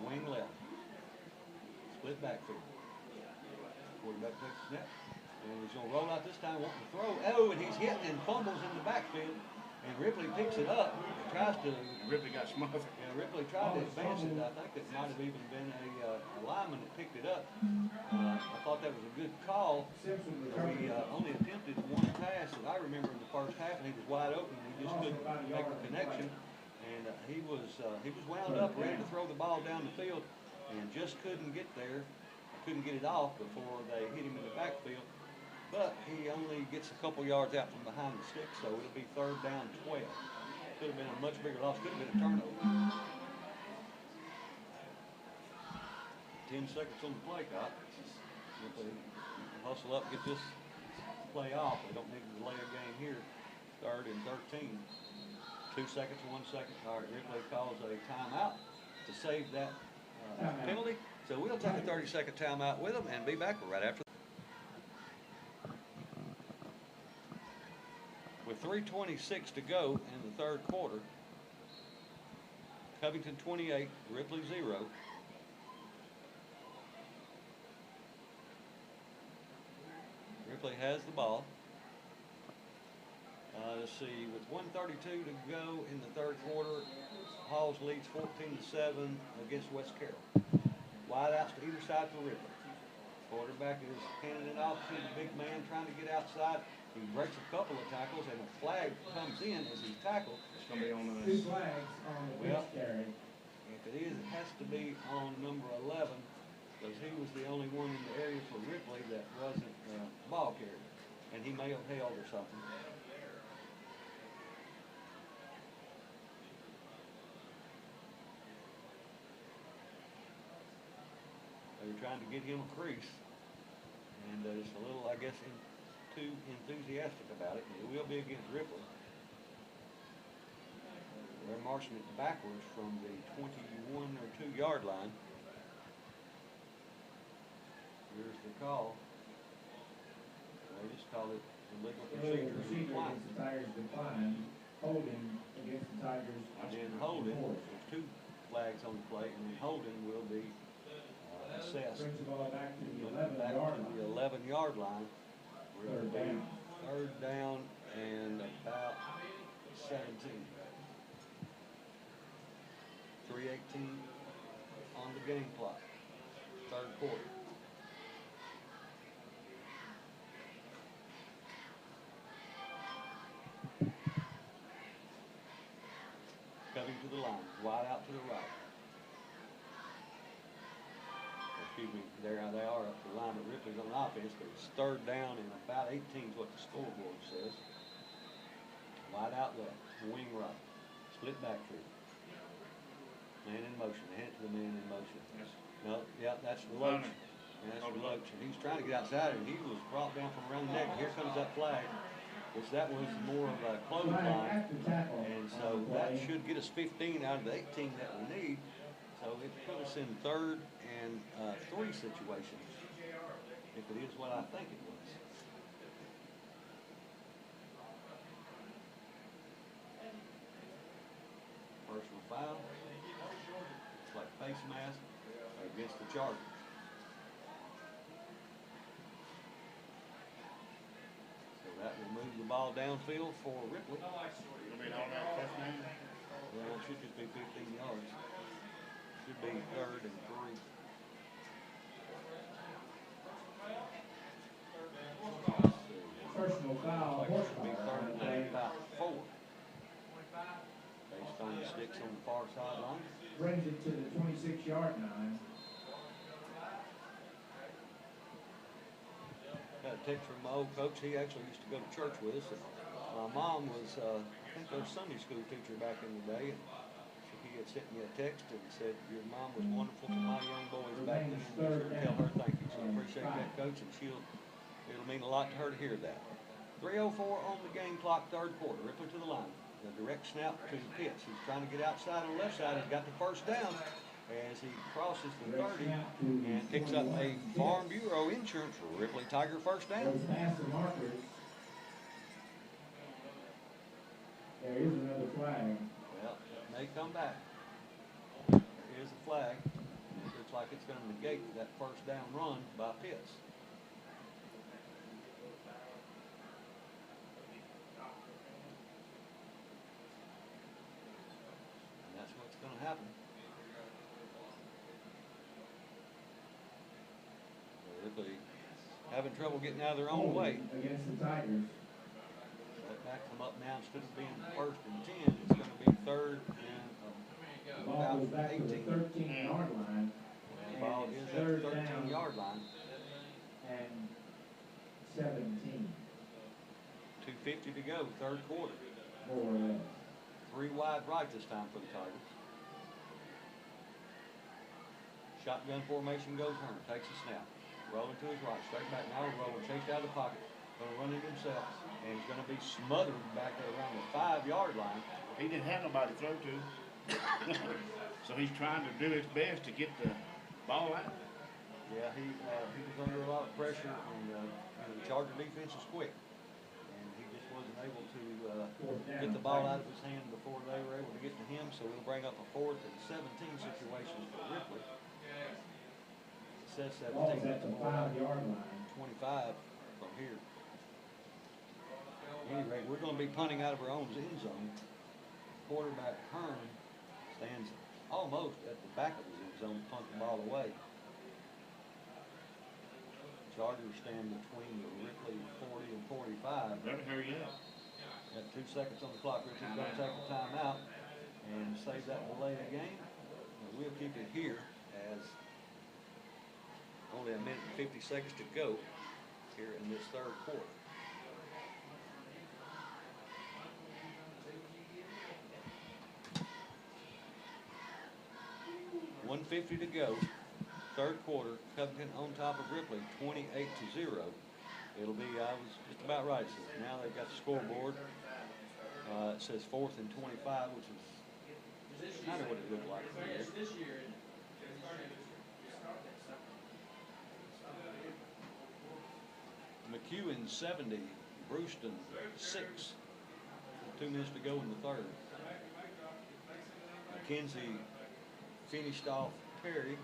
Wing left. Split backfield. Quarterback takes a snap. And he's going to roll out this time, wanting to throw. Oh, and he's hitting and fumbles in the backfield. And Ripley picks it up. Tries to. Ripley got smothered. Yeah, Ripley tried to advance it. I think it might have even been a lineman that picked it up. I thought that was a good good call. Simpson We recovered. only attempted one pass that I remember in the first half, and he was wide open. We just couldn't make a connection. And he was wound up, ready to throw the ball down the field, and just couldn't get there. Couldn't get it off before they hit him in the backfield. But he only gets a couple yards out from behind the stick, so it'll be 3rd down 12. Could have been a much bigger loss. Could have been a turnover. 10 seconds on the play clock. If they hustle up, get this play off. They don't need to delay a game here. 3rd and 13. 2 seconds, 1 second. All right, Ripley calls a timeout to save that penalty. So we'll take a 30-second timeout with them and be back right after. With 3:26 to go in the 3rd quarter, Covington 28, Ripley 0. Ripley has the ball. Let's see, with 1:32 to go in the 3rd quarter, Halls leads 14-7 against West Carroll. Wide outs to either side for Ripley. Quarterback is handing it off to the big man trying to get outside. He breaks a couple of tackles and a flag comes in as he's tackled. It's gonna be on 2 flags on the Well, pitch carry. If it is, it has to be on number 11 because he was the only one in the area for Ripley that wasn't ball carrier. And he may have held or something. They were trying to get him a crease. And just a little, I guess, too enthusiastic about it. It will be against Ripley. They're marching it backwards from the 21 or 2 yard line. Here's the call. They just call it illegal Illegal procedure. procedure against the Tigers decline. Holding against the Tigers. And then holding, there's 2 flags on the plate, and then holding will be assessed. Brings the ball back to the Back 11 yard to line. the 11 yard line. Where it'll 3rd be down. 3rd down and about 17. 3:18 on the game clock. 3rd quarter. Coming to the line, wide out to the right. Excuse me, there they are up the line, but Ripley's on offense, but it's 3rd down and about 18 is what the scoreboard says. Wide out left, wing right, split backfield. Man in motion, hand it to the man in motion. No, yeah, that's the Loach. And that's the Loach. And he's trying to get outside and he was brought down from around the neck. Here comes that flag, which that was more of a clothesline. Flag at the tackle. And so that should get us 15 out of the 18 that we need. So it put us in 3rd and 3 situation, if it is what I think it was. Personal foul. It's like face mask against the Chargers. So that will move the ball downfield for Ripley. Gonna be on that first name? Well, it should just be 15 yards. Should be 3rd and 3. Personal foul, Like it should be horsepower. 3rd and about 4. Based on the sticks on the far sideline. Brings it to the 26 yard line. Got a text from my old coach. He actually used to go to church with us. And my mom was, I think, their Sunday school teacher back in the day. And he had sent me a text and said, "Your mom was wonderful to my young boys back then. Be sure to tell her thank you." So I appreciate that, Coach, and it'll mean a lot to her to hear that. 3:04 on the game clock, 3rd quarter. Ripley to the line. The direct snap to Pitts. He's trying to get outside on the left side. He's got the 1st down as he crosses the 30 and picks up a Farm Bureau insurance for Ripley Tiger 1st down. Goes past the markers. There is another flag. Well, it may come back. There is a flag. It looks like it's going to negate that 1st down run by Pitts. And that's what's going to happen. Ripley having trouble getting out of their own way. Against the Tigers. That back them up now, instead of being first and 10, it's going to be third and The ball goes back to the 13-yard line. The ball And is it's at the third 13-yard line. and 17. 2:50 to go, third quarter. More or less. 3 wide right this time for the Tigers. Shotgun formation goes Hearn, takes a snap. Rolling to his right, straight back, now he's rolling, chased out of the pocket. Gonna run it himself, and he's gonna be smothered back there around the 5-yard line. He didn't have nobody to throw to. So he's trying to do his best to get the ball out. Yeah, he was under a lot of pressure, and the Charger defense is quick. And he just wasn't able to get the ball out of his hand before they were able to get to him, so we'll bring up a 4th and 17 situation for Ripley. It says 17. Ball's at the 5-yard line. 25 from here. At any rate, we're going to be punting out of our own end zone. Quarterback Hearn stands almost at the back of his end zone to punt the ball away. Chargers stand between the Ripley 40 and 45. Better hurry up. Got 2 seconds on the clock. Ripley's going to take a timeout and save that delay of game. And we'll keep it here as only 1 minute and 50 seconds to go here in this third quarter. .150 to go, third quarter. Covington on top of Ripley, 28-0. It'll be, I was just about right. So now they've got the scoreboard. It says 4th and 25, which is kind of what it looked like this year. McEwen 70, Brewston 6. 2 minutes to go in the third. McKenzie finished off Perry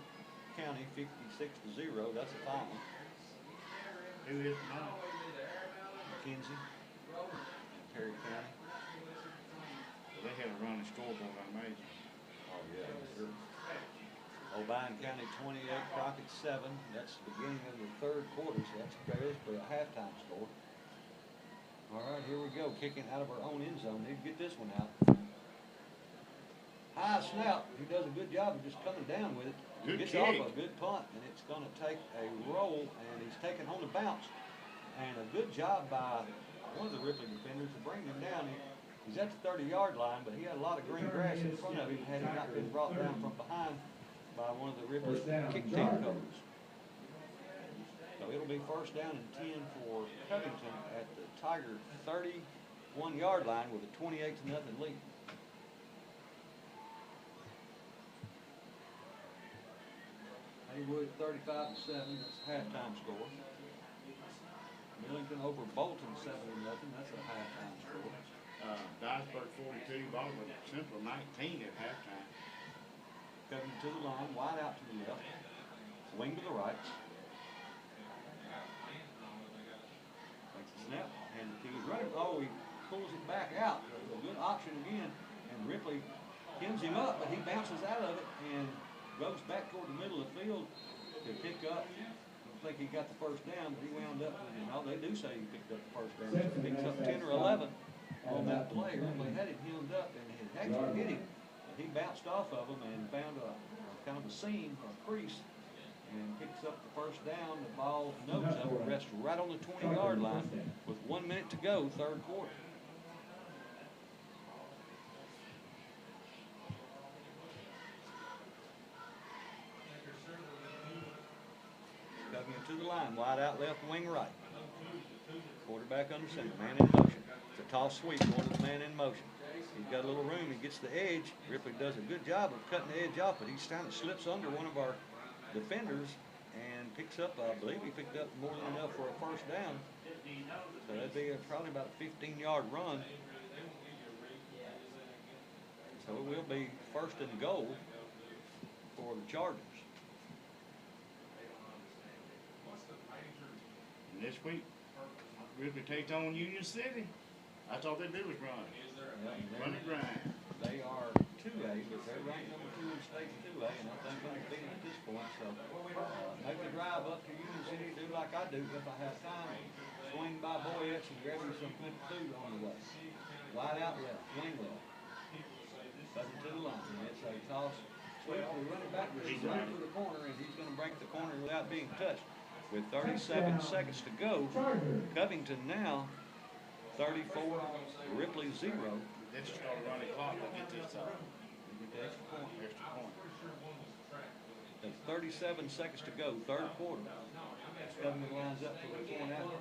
County 56-0. That's a final. Who is now? McKenzie and Perry County. They had a running scoreboard, I imagine. Oh yeah, sure. O'Brien County 28, Crockett 7. That's the beginning of the third quarter, so that's basically a halftime score. All right, here we go. Kicking out of our own end zone. Need to get this one out. High snap. He does a good job of just coming down with it. Good Gets kick. off a good punt, and it's going to take a roll, and he's taken on the bounce. And a good job by one of the Ripley defenders to bring him down. He's at the 30-yard line, but he had a lot of green grass in front of him had he not been brought down from behind by one of the Ripley kick team coaches. So it'll be first down and 10 for Covington at the Tiger 31-yard line with a 28-0 lead. Haywood 35-7, that's a halftime score. Millington over Bolton 7-0, that's a halftime score. Dyersburg 42, Baldwin Central 19 at halftime. Coming to the line, wide out to the left, wing to the right. Makes a snap, and he was running. Oh, he pulls it back out. A good option again, and Ripley pins him up, but he bounces out of it and goes back toward the middle of the field to pick up. I don't think he got the first down, but he wound up with him. Oh, they do say he picked up the first down. So he picks up 10 or 11 on that play. Ripley had him hemmed up and had actually hit him. But he bounced off of him and found a kind of a seam or a crease and picks up the first down. The ball nose up and rests right on the 20-yard line with 1 minute to go, third quarter. Coming to the line, wide out left, wing right. Quarterback under center, man in motion. It's a toss sweep going to the man in motion. He's got a little room, he gets the edge. Ripley does a good job of cutting the edge off, but he kind of slips under one of our defenders and picks up, I believe he picked up more than enough for a first down. So that'd be probably about a 15-yard run. So it will be first and goal for the Chargers. And this week, Ripley takes on Union City. That's all they do is run. Run and grind. They are 2A, but they're ranked number 2 in state 2A, and I think they're beating at this point. So make the drive up to Union City, do like I do if I have time. Swing by Boyettes and grab you some good food on the way. Wide out left, wing left. Cut it to the line. It's a toss. Sweep the running back. He's running for the corner, and he's going to break the corner without being touched. With 37 seconds to go, Covington now 34, Ripley 0. Let's start running clock to get this up. Extra point. Extra point. That's 37 seconds to go, third quarter. Covington lines up for the point out.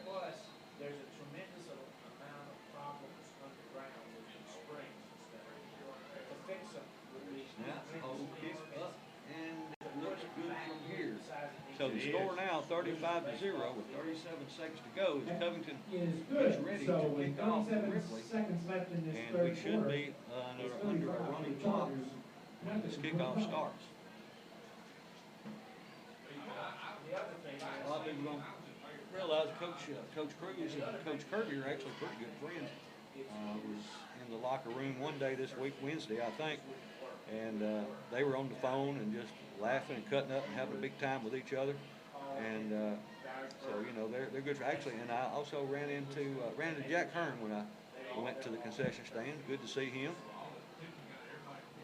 Plus, there's a tremendous amount of problems underground with the springs and stuff. To fix them would be. Snap, hold, kick up, and it looks good from here. So the score now 35-0 with 37 seconds to go as Covington Is is good. ready So to with kick off 37 Ripley. seconds left in this And third we should quarter, be it's under a 35 running for clock Chargers. when this kickoff starts. The other thing A is, lot of people don't realize Coach Cruz and Coach Kirby are actually pretty good friends. Was in the locker room one day this week, Wednesday, I think, and they were on the phone and just laughing and cutting up and having a big time with each other. And so you know they're good. Actually, and I also ran into Jack Hearn when I went to the concession stand. Good to see him.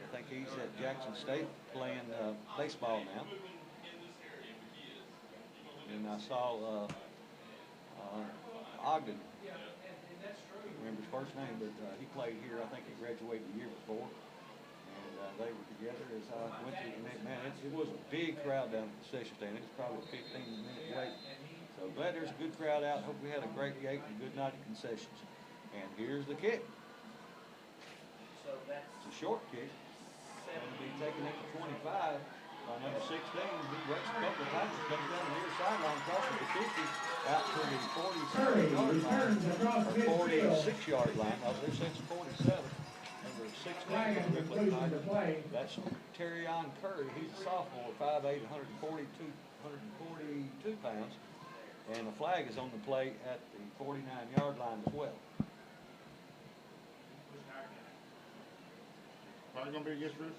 I think he's at Jackson State playing baseball now. And I saw Ogden. I don't remember his first name, but he played here. I think he graduated the year before. And they were together as I went to the man. It was a big crowd down at the concession stand. It was probably a 15-minute wait. So glad there's a good crowd out. Hope we had a great gate and a good night at concessions. And here's the kick. It's a short kick. Going to be taken at the 25 by number 16. He breaks a couple of times. Comes down the near sideline, crosses the 50 out to the 47-yard line, or 46-yard line. I was there since 47. Number 16 is Ripley Tiger. That's Terrion Curry. He's a sophomore, 5'8", 142 pounds. And the flag is on the play at the 49-yard line as well. Probably gonna be against Ripley.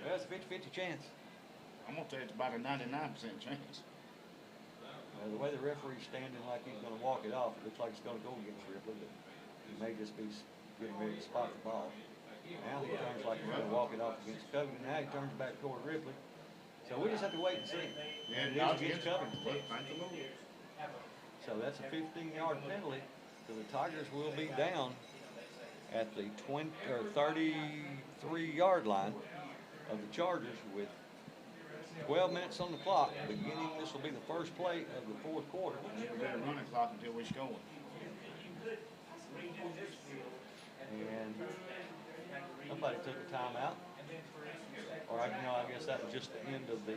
Well, it's a 50-50 chance. I'm gonna say it's about a 99% chance. The way the referee's standing like he's going to walk it off, it looks like it's going to go against Ripley, but he may just be getting ready to spot the ball. Now he turns like he's going to walk it off against Covington. Now he turns back toward Ripley. So we just have to wait and see. And it is against Covington. So that's a 15-yard penalty. So the Tigers will be down at the 33-yard line of the Chargers with 12 minutes on the clock. Beginning, this will be the first play of the fourth quarter. We better run the clock until we're scoring. And somebody took a timeout. Or I guess that was just the end of the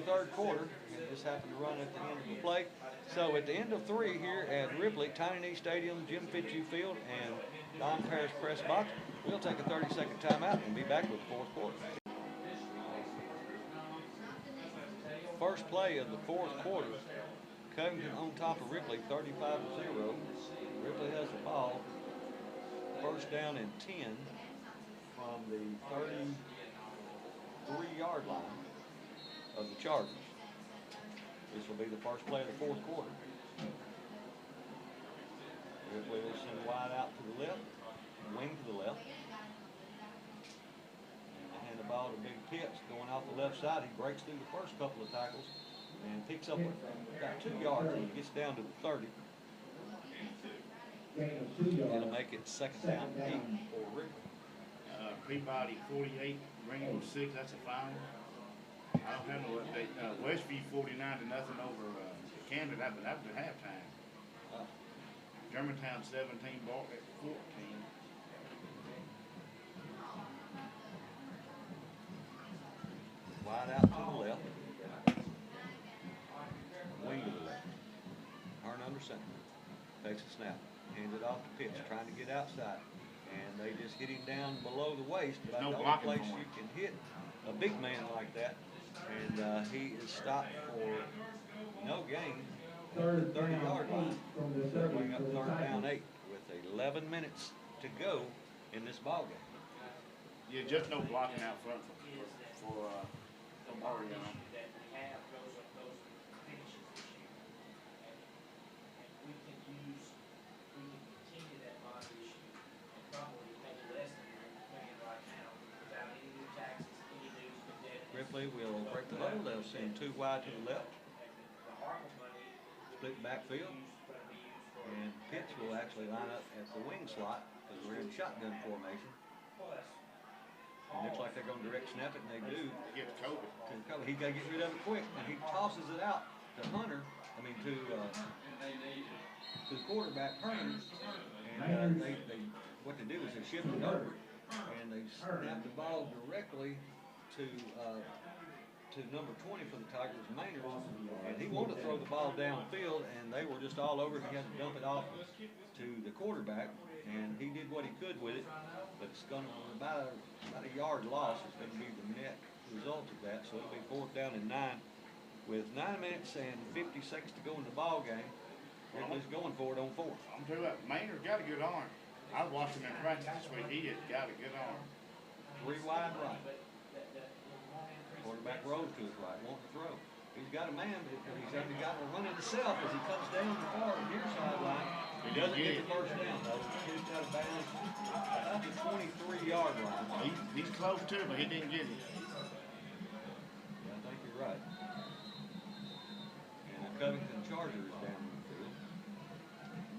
third quarter. It just happened to run at the end of the play. So at the end of 3 here at Ripley, Tiny Knee Stadium, Jim Fitzhugh Field, and Don Parrish Press Box, we'll take a 30-second timeout and be back with the fourth quarter. First play of the fourth quarter, Covington on top of Ripley, 35-0. Ripley has the ball. First down and 10 from the 33-yard line of the Chargers. This will be the first play of the fourth quarter. Ripley will send wide out to the left, wing to the left. And the ball to Big Pitts going off the left side. He breaks through the first couple of tackles and picks up about 2 yards and gets down to the 30. It'll make it second down 8 for Ripley. Peabody 48, Greenville 6, that's a foul. I don't have no update. Westview 49-0 over Camden, that was at halftime. Germantown 17, Bartlett 14. Wide out to the left. Wing to the left. Hearn under center. Takes a snap. Hands it off to Pitts, trying to get outside. And they just hit him down below the waist. About No the only blocking place for him. you can hit a big man like that. And he is stopped for no gain at the 30-yard line. Bring up third down 8 with 11 minutes to go in this ball game. Yeah, just no blocking out front for Mario. Ripley will break the huddle. They'll send 2 wide to the left. Split backfield. And Pitts will actually line up at the wing slot because we're in shotgun formation. It looks like they're going to direct snap it, and they do. Give Kobe. He got to get rid of it quick, and he tosses it out to Hunter. I mean to the quarterback Hunter. And what they do is they shift it over, and they snap the ball directly to number 20 for the Tigers, Maynard, and he wanted to throw the ball downfield, and they were just all over it. He had to dump it off to the quarterback, and he did what he could with it, but it's going to be about a yard loss. It's going to be the net result of that, so it'll be 4th down and 9 with 9 minutes and 50 seconds to go in the ball game. Ripley's going for it on 4th. I'm telling you what, Maynard's got a good arm. I watched him in practice this week. He has got a good arm. 3 wide right. Quarterback rolls to his right, wants to throw. He's got a man, but he's only got to run it himself as he comes down the far near sideline. He doesn't get the first down, though. He's got a bounce about the 23-yard line. He's close to it, but he didn't get it. Yeah, I think you're right. And the Covington Charger is down in the field.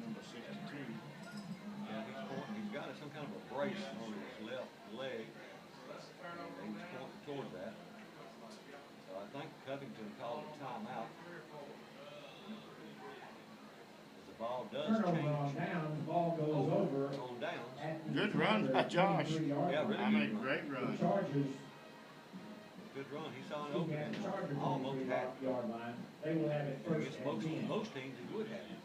Number 62. Yeah, he's pointing. He's got some kind of a brace on his left leg. And he's pointing toward that. So I think Covington called a timeout. As the ball does Turnover change. on downs, the ball goes over. On downs. Good run by Josh. Yeah, really I mean, good run. great The run. Chargers, Good run. He saw an looking at opening. the Chargers on Almost the had it. 3-yard line, they will have it first Against and 10. most teams, he would have it.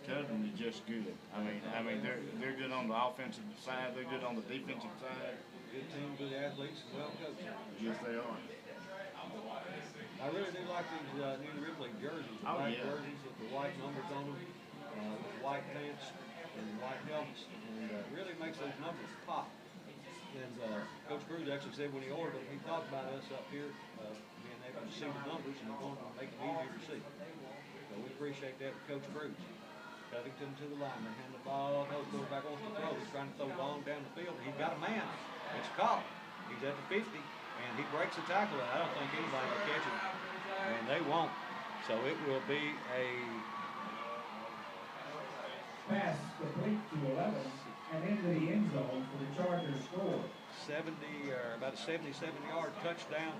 Covington is just good. I mean, they're good on the offensive side. They're good on the defensive side. Good team, good athletes, and well coached. Yes, they are. I really do like these new Ripley jerseys, the Oh, black yeah. jerseys with the white numbers on them, with white pants and white helmets, and really makes those numbers pop. And Coach Cruz actually said when he ordered them, he talked about us up here being able to see the numbers and going to make them easier to see. So we appreciate that with Coach Cruz. Covington to the lineman, hand the ball, no quarterback wants to throw. He's trying to throw long down the field, and he's got a man. It's caught. He's at the 50, and he breaks the tackle, and I don't think anybody will catch it, and they won't. So it will be a Pass complete to 11 and into the end zone for the Chargers score. 70 or about a 77-yard touchdown,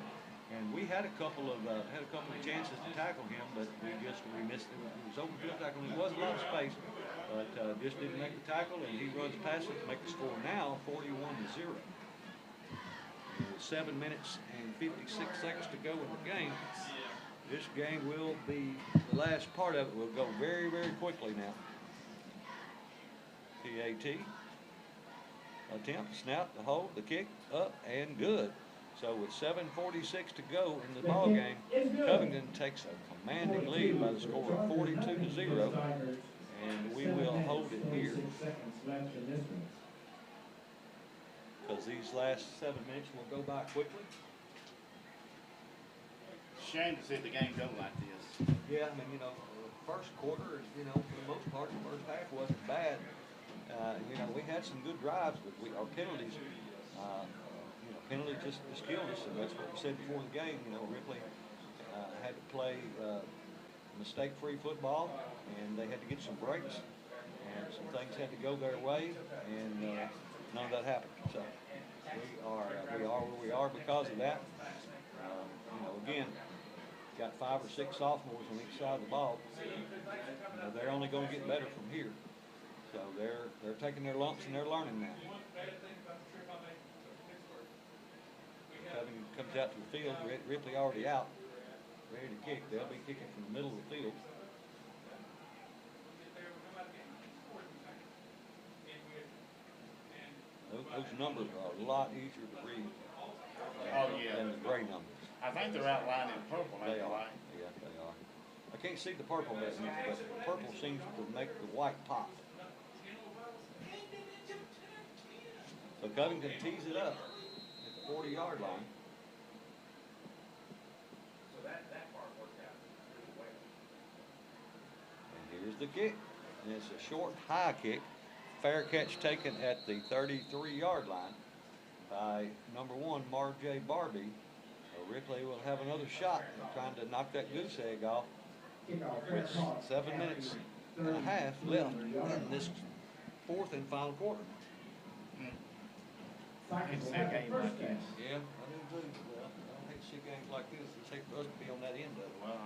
and we had a couple of chances to tackle him, but we missed it. It was open field tackle. There was a lot of space, but just didn't make the tackle, and he runs past it to make the score now 41-0. With 7 minutes and 56 seconds to go in the game. This game will be, the last part of it will go very, very quickly now. PAT. Attempt, snap, the hold, the kick, up, and good. So with 7:46 to go in the ball game, Covington takes a commanding lead by the score of 42-0, and we will hold it here. Because these last 7 minutes will go by quickly. Shame to see the game go like this. Yeah, I mean, the first quarter, for the most part, the first half wasn't bad. We had some good drives, but our penalties, penalties just killed us, and that's what we said before the game. Ripley had to play mistake-free football, and they had to get some breaks, and some things had to go their way, and none of that happened. So we are where we are because of that. Again, got 5 or 6 sophomores on each side of the ball. They're only going to get better from here. So they're taking their lumps and they're learning now. Covington comes out to the field. Ripley already out, ready to kick. They'll be kicking from the middle of the field. Those numbers are a lot easier to read than the gray numbers. I think they're outlined in purple, ain't They they? are. Like? Yeah, they are. I can't see the purple that much, but the purple seems to make the white pop. So Covington tees it up at the 40-yard line. And here's the kick. And it's a short, high kick. Fair catch taken at the 33-yard line by number 1, Marjay Barbie. So Ripley will have another shot at trying to knock that goose egg off with 7 minutes and a half left in this fourth and final quarter. It's that game like this. Yeah, I do too. Well, I hate to see games like this. It's hate for us to be on that end of it. Well,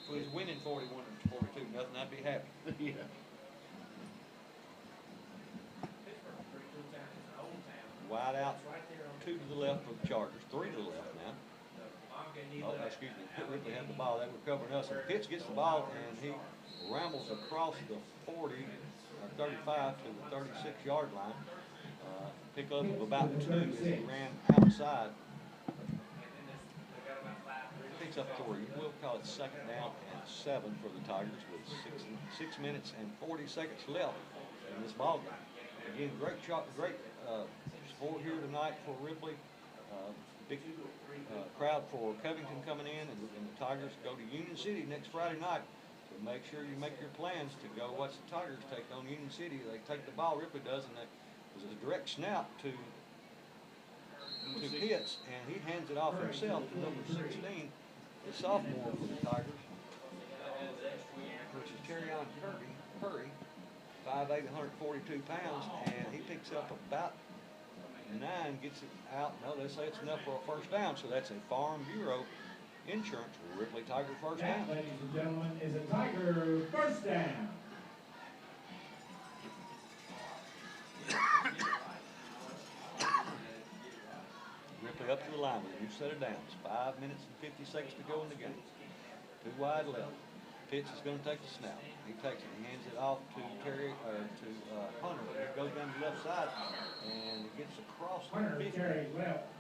If we was winning 41-42, nothing, I'd be happy. yeah. Wide out, 2 to the left for the Chargers, 3 to the left now. Oh, excuse me, Ripley had the ball, they were covering us. And Pitts gets the ball and he rambles across the 40, or 35 to the 36-yard line. Pick up of about 2 as he ran outside. Picks up 3. We'll call it 2nd down and 7 for the Tigers with 6 minutes and 40 seconds left in this ball game. Again, great sport here tonight for Ripley. Big crowd for Covington coming in, and the Tigers go to Union City next Friday night. So make sure you make your plans to go watch the Tigers take on Union City. They take the ball, Ripley does, and there's a direct snap to Pitts, and he hands it off himself to number 16, the sophomore for the Tigers, which is Terrion Curry, 5'8", 142 pounds, and he picks up about 9, gets it out. No, they say it's enough for a first down, so that's a Farm Bureau insurance for Ripley Tiger first down. That, ladies and gentlemen, is a Tiger first down. Ripley up to the line with a new set of downs. 5 minutes and 50 seconds to go in the game. 2 wide left. Pitts is going to take the snap. He takes it. He hands it off to Hunter. It goes down the left side and it gets across the 50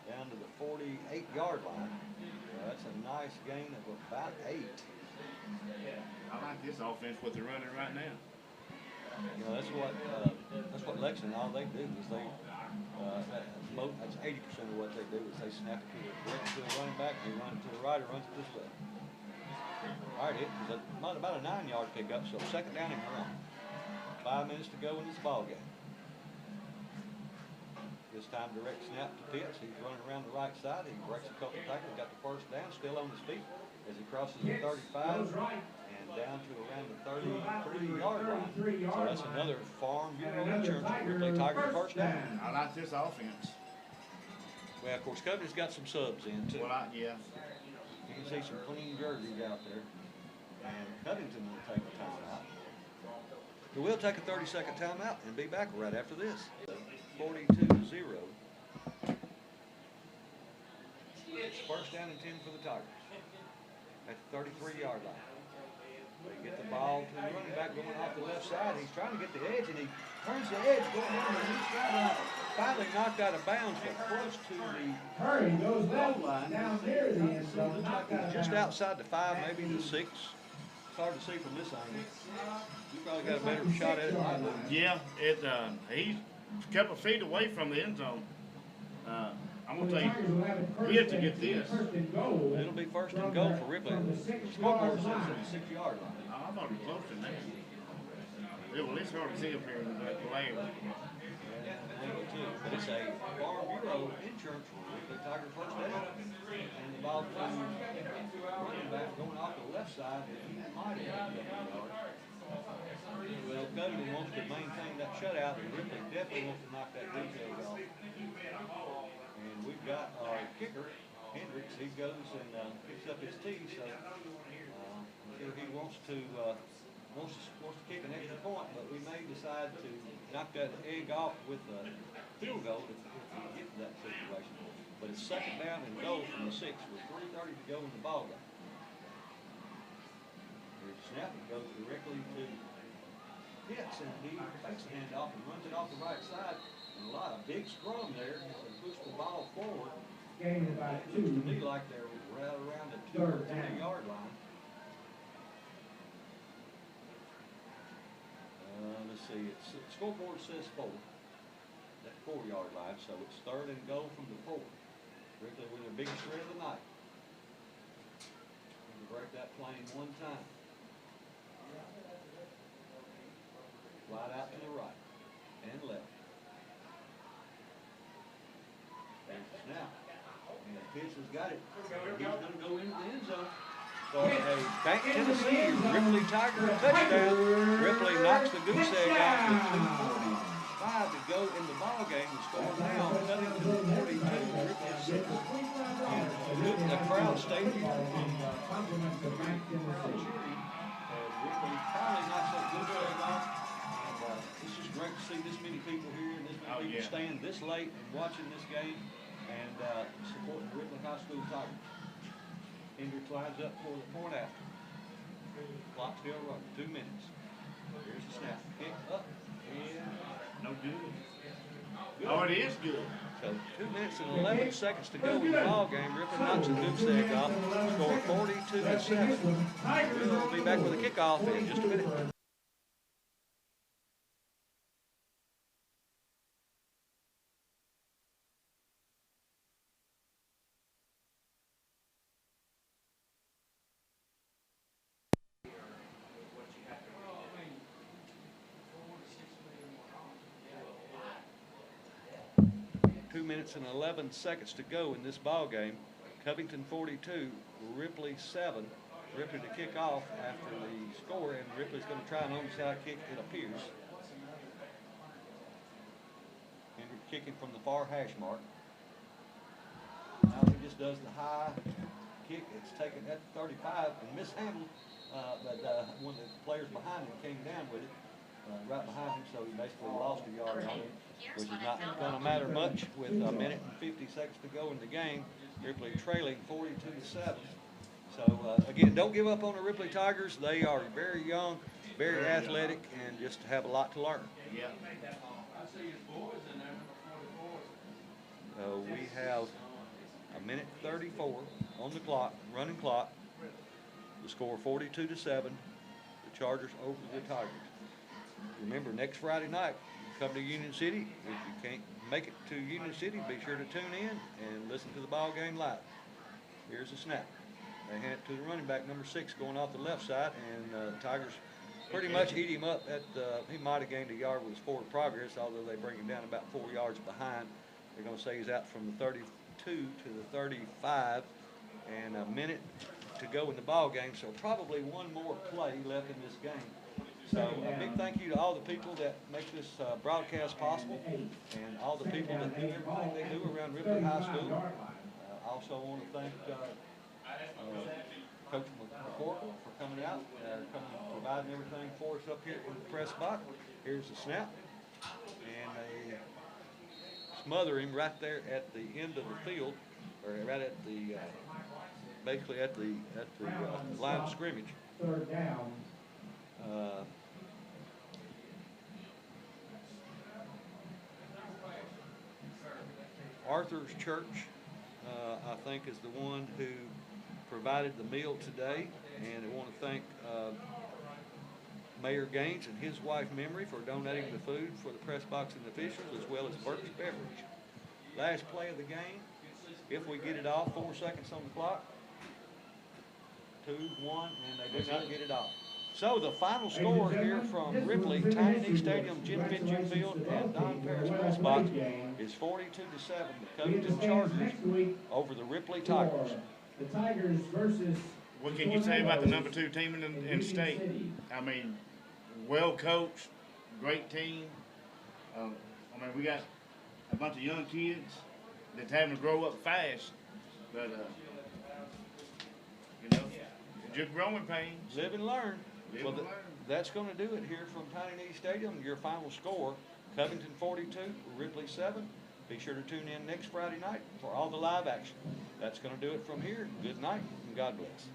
down to the 48-yard line. That's a nice gain of about 8. I like this offense what they're running right now. You know, that's what Lexington, all they do is they that's 80% of what they do is they snap it to the running back, he runs to the right or runs to the left. All right, it was about a 9-yard pickup, so 2nd down and 1. 5 minutes to go in this ball game. This time direct snap to Pitts. He's running around the right side. He breaks a couple of tackles, got the first down, still on his feet as he crosses the 35 and down to around the 33-yard line. So that's another Farm Bureau insurance for Ripley Tiger first down. I like this offense. Well, of course, Covington's got some subs in too. Well, yeah. You can see some clean jerseys out there. And Covington will take a timeout. But we'll take a 30-second timeout and be back right after this. 42-0. It's first down and 10 for the Tigers at the 33-yard line. They get the ball to the running back going off the left side. He's trying to get the edge, and he turns the edge going down the east side. Finally knocked out of bounds, but close to the Hurry goes goal left line. down near the end zone. Looks like he's just outside the 5, maybe the 6. It's hard to see from this angle. You probably got a better shot at it than I do. Yeah, he's a couple of feet away from the end zone. I'm going to tell you, we have to get this. It'll be first and goal for Ripley. The scoreboard says it's the 6-yard line. I thought it was closer than that. Yeah, well, it's hard to see up here in the glare. But it's a Farm Bureau insurance for Ripley Tiger first down. And the ball to running back going off the left side. That might have been a couple yards. Well, Covington wants to maintain that shutout, and Ripley definitely wants to knock that goose egg off. And we've got our kicker, Hendricks. He goes and picks up his tee, so I'm sure he wants to kick an extra point, but we may decide to knock that egg off with a field goal if we get to that situation. But it's 2nd down and goal from the 6 with 3:30 to go in the ball game. There's a snap that goes directly to Pitts, and he takes the handoff and runs it off the right side. And a lot of big scrum there as they push the ball forward. Gain about It looks to 2. me like they're right around the 2 or 3-yard line. Let's see, the scoreboard says 4. 4-yard line, so it's 3rd and goal from the 4. Ripley with their biggest threat of the night. Going to break that plane one time. Wide out to the right and left. There's the snap. And Pitts has got it. He's going to go into the end zone. For a Bank Tennessee Ripley Tiger touchdown. Ripley knocks the goose egg out with 2:45 to go in the ball game. The score now, Covington 42, Ripley 6. And the crowd stayed here. Ripley probably knocks that goose egg off. And it's just great to see this many people here and this many people staying this late and watching this game and supporting the Ripley High School Tigers. Hendricks lines up for the point after. Clock still running, 2 minutes. Here's the snap. Kick up and No good. Oh, it is good. so 2 minutes and 11 seconds to go in the ball game. Ripley knocks the goose egg off. Score 42-7. We'll be back with a kickoff in just a minute. Minutes and 11 seconds to go in this ball game. Covington 42, Ripley 7. Ripley to kick off after the score, and Ripley's going to try an onside kick, it appears. Hendrick kicking from the far hash mark. Now he just does the high kick. It's taken at 35 and mishandled, but one of the players behind him came down with it. Right behind him, so he basically lost a yard on it, which is not going to matter much with a minute and 50 seconds to go in the game. Ripley trailing 42-7. So again, don't give up on the Ripley Tigers. They are very young, very athletic, and just have a lot to learn. Yeah. We have a minute 34 on the clock, running clock. The score 42-7. The Chargers over the Tigers. Remember, next Friday night, come to Union City. If you can't make it to Union City, be sure to tune in and listen to the ball game live. Here's the snap. They hand it to the running back, number 6, going off the left side, and Tigers pretty much eat him up. He might have gained a yard with his forward progress, although they bring him down about 4 yards behind. They're going to say he's out from the 32 to the 35, and a minute to go in the ball game, so probably one more play left in this game. So a big thank you to all the people that make this broadcast possible, and all the people that do everything they do around Ripley High School. I also want to thank Coach McCorkle for coming out, providing everything for us up here in the press box. Here's the snap, and they smother him right there at the end of the field, or right at the basically at the line of scrimmage. 3rd down. Arthur's Church, I think, is the one who provided the meal today, and I want to thank Mayor Gaines and his wife Memory for donating the food for the press box and officials, as well as Burke's Beverage. Last play of the game, if we get it off, 4 seconds on the clock, 2, 1, and they do not get it off. So the final score here from Ripley, Tiny Knee Stadium, Jim Fitch Field, and Don Paris Press Box is 42-7. The Covington Chargers over the Ripley Tigers. The Tigers versus. What can you say about the number 2 team in the state? I mean, well coached, great team. I mean, we got a bunch of young kids that's having to grow up fast, but you know, just growing pains. Live and learn. Live Well, and learn. that's going to do it here from Tiny Knee Stadium. Your final score, Covington 42, Ripley 7. Be sure to tune in next Friday night for all the live action. That's going to do it from here. Good night and God bless.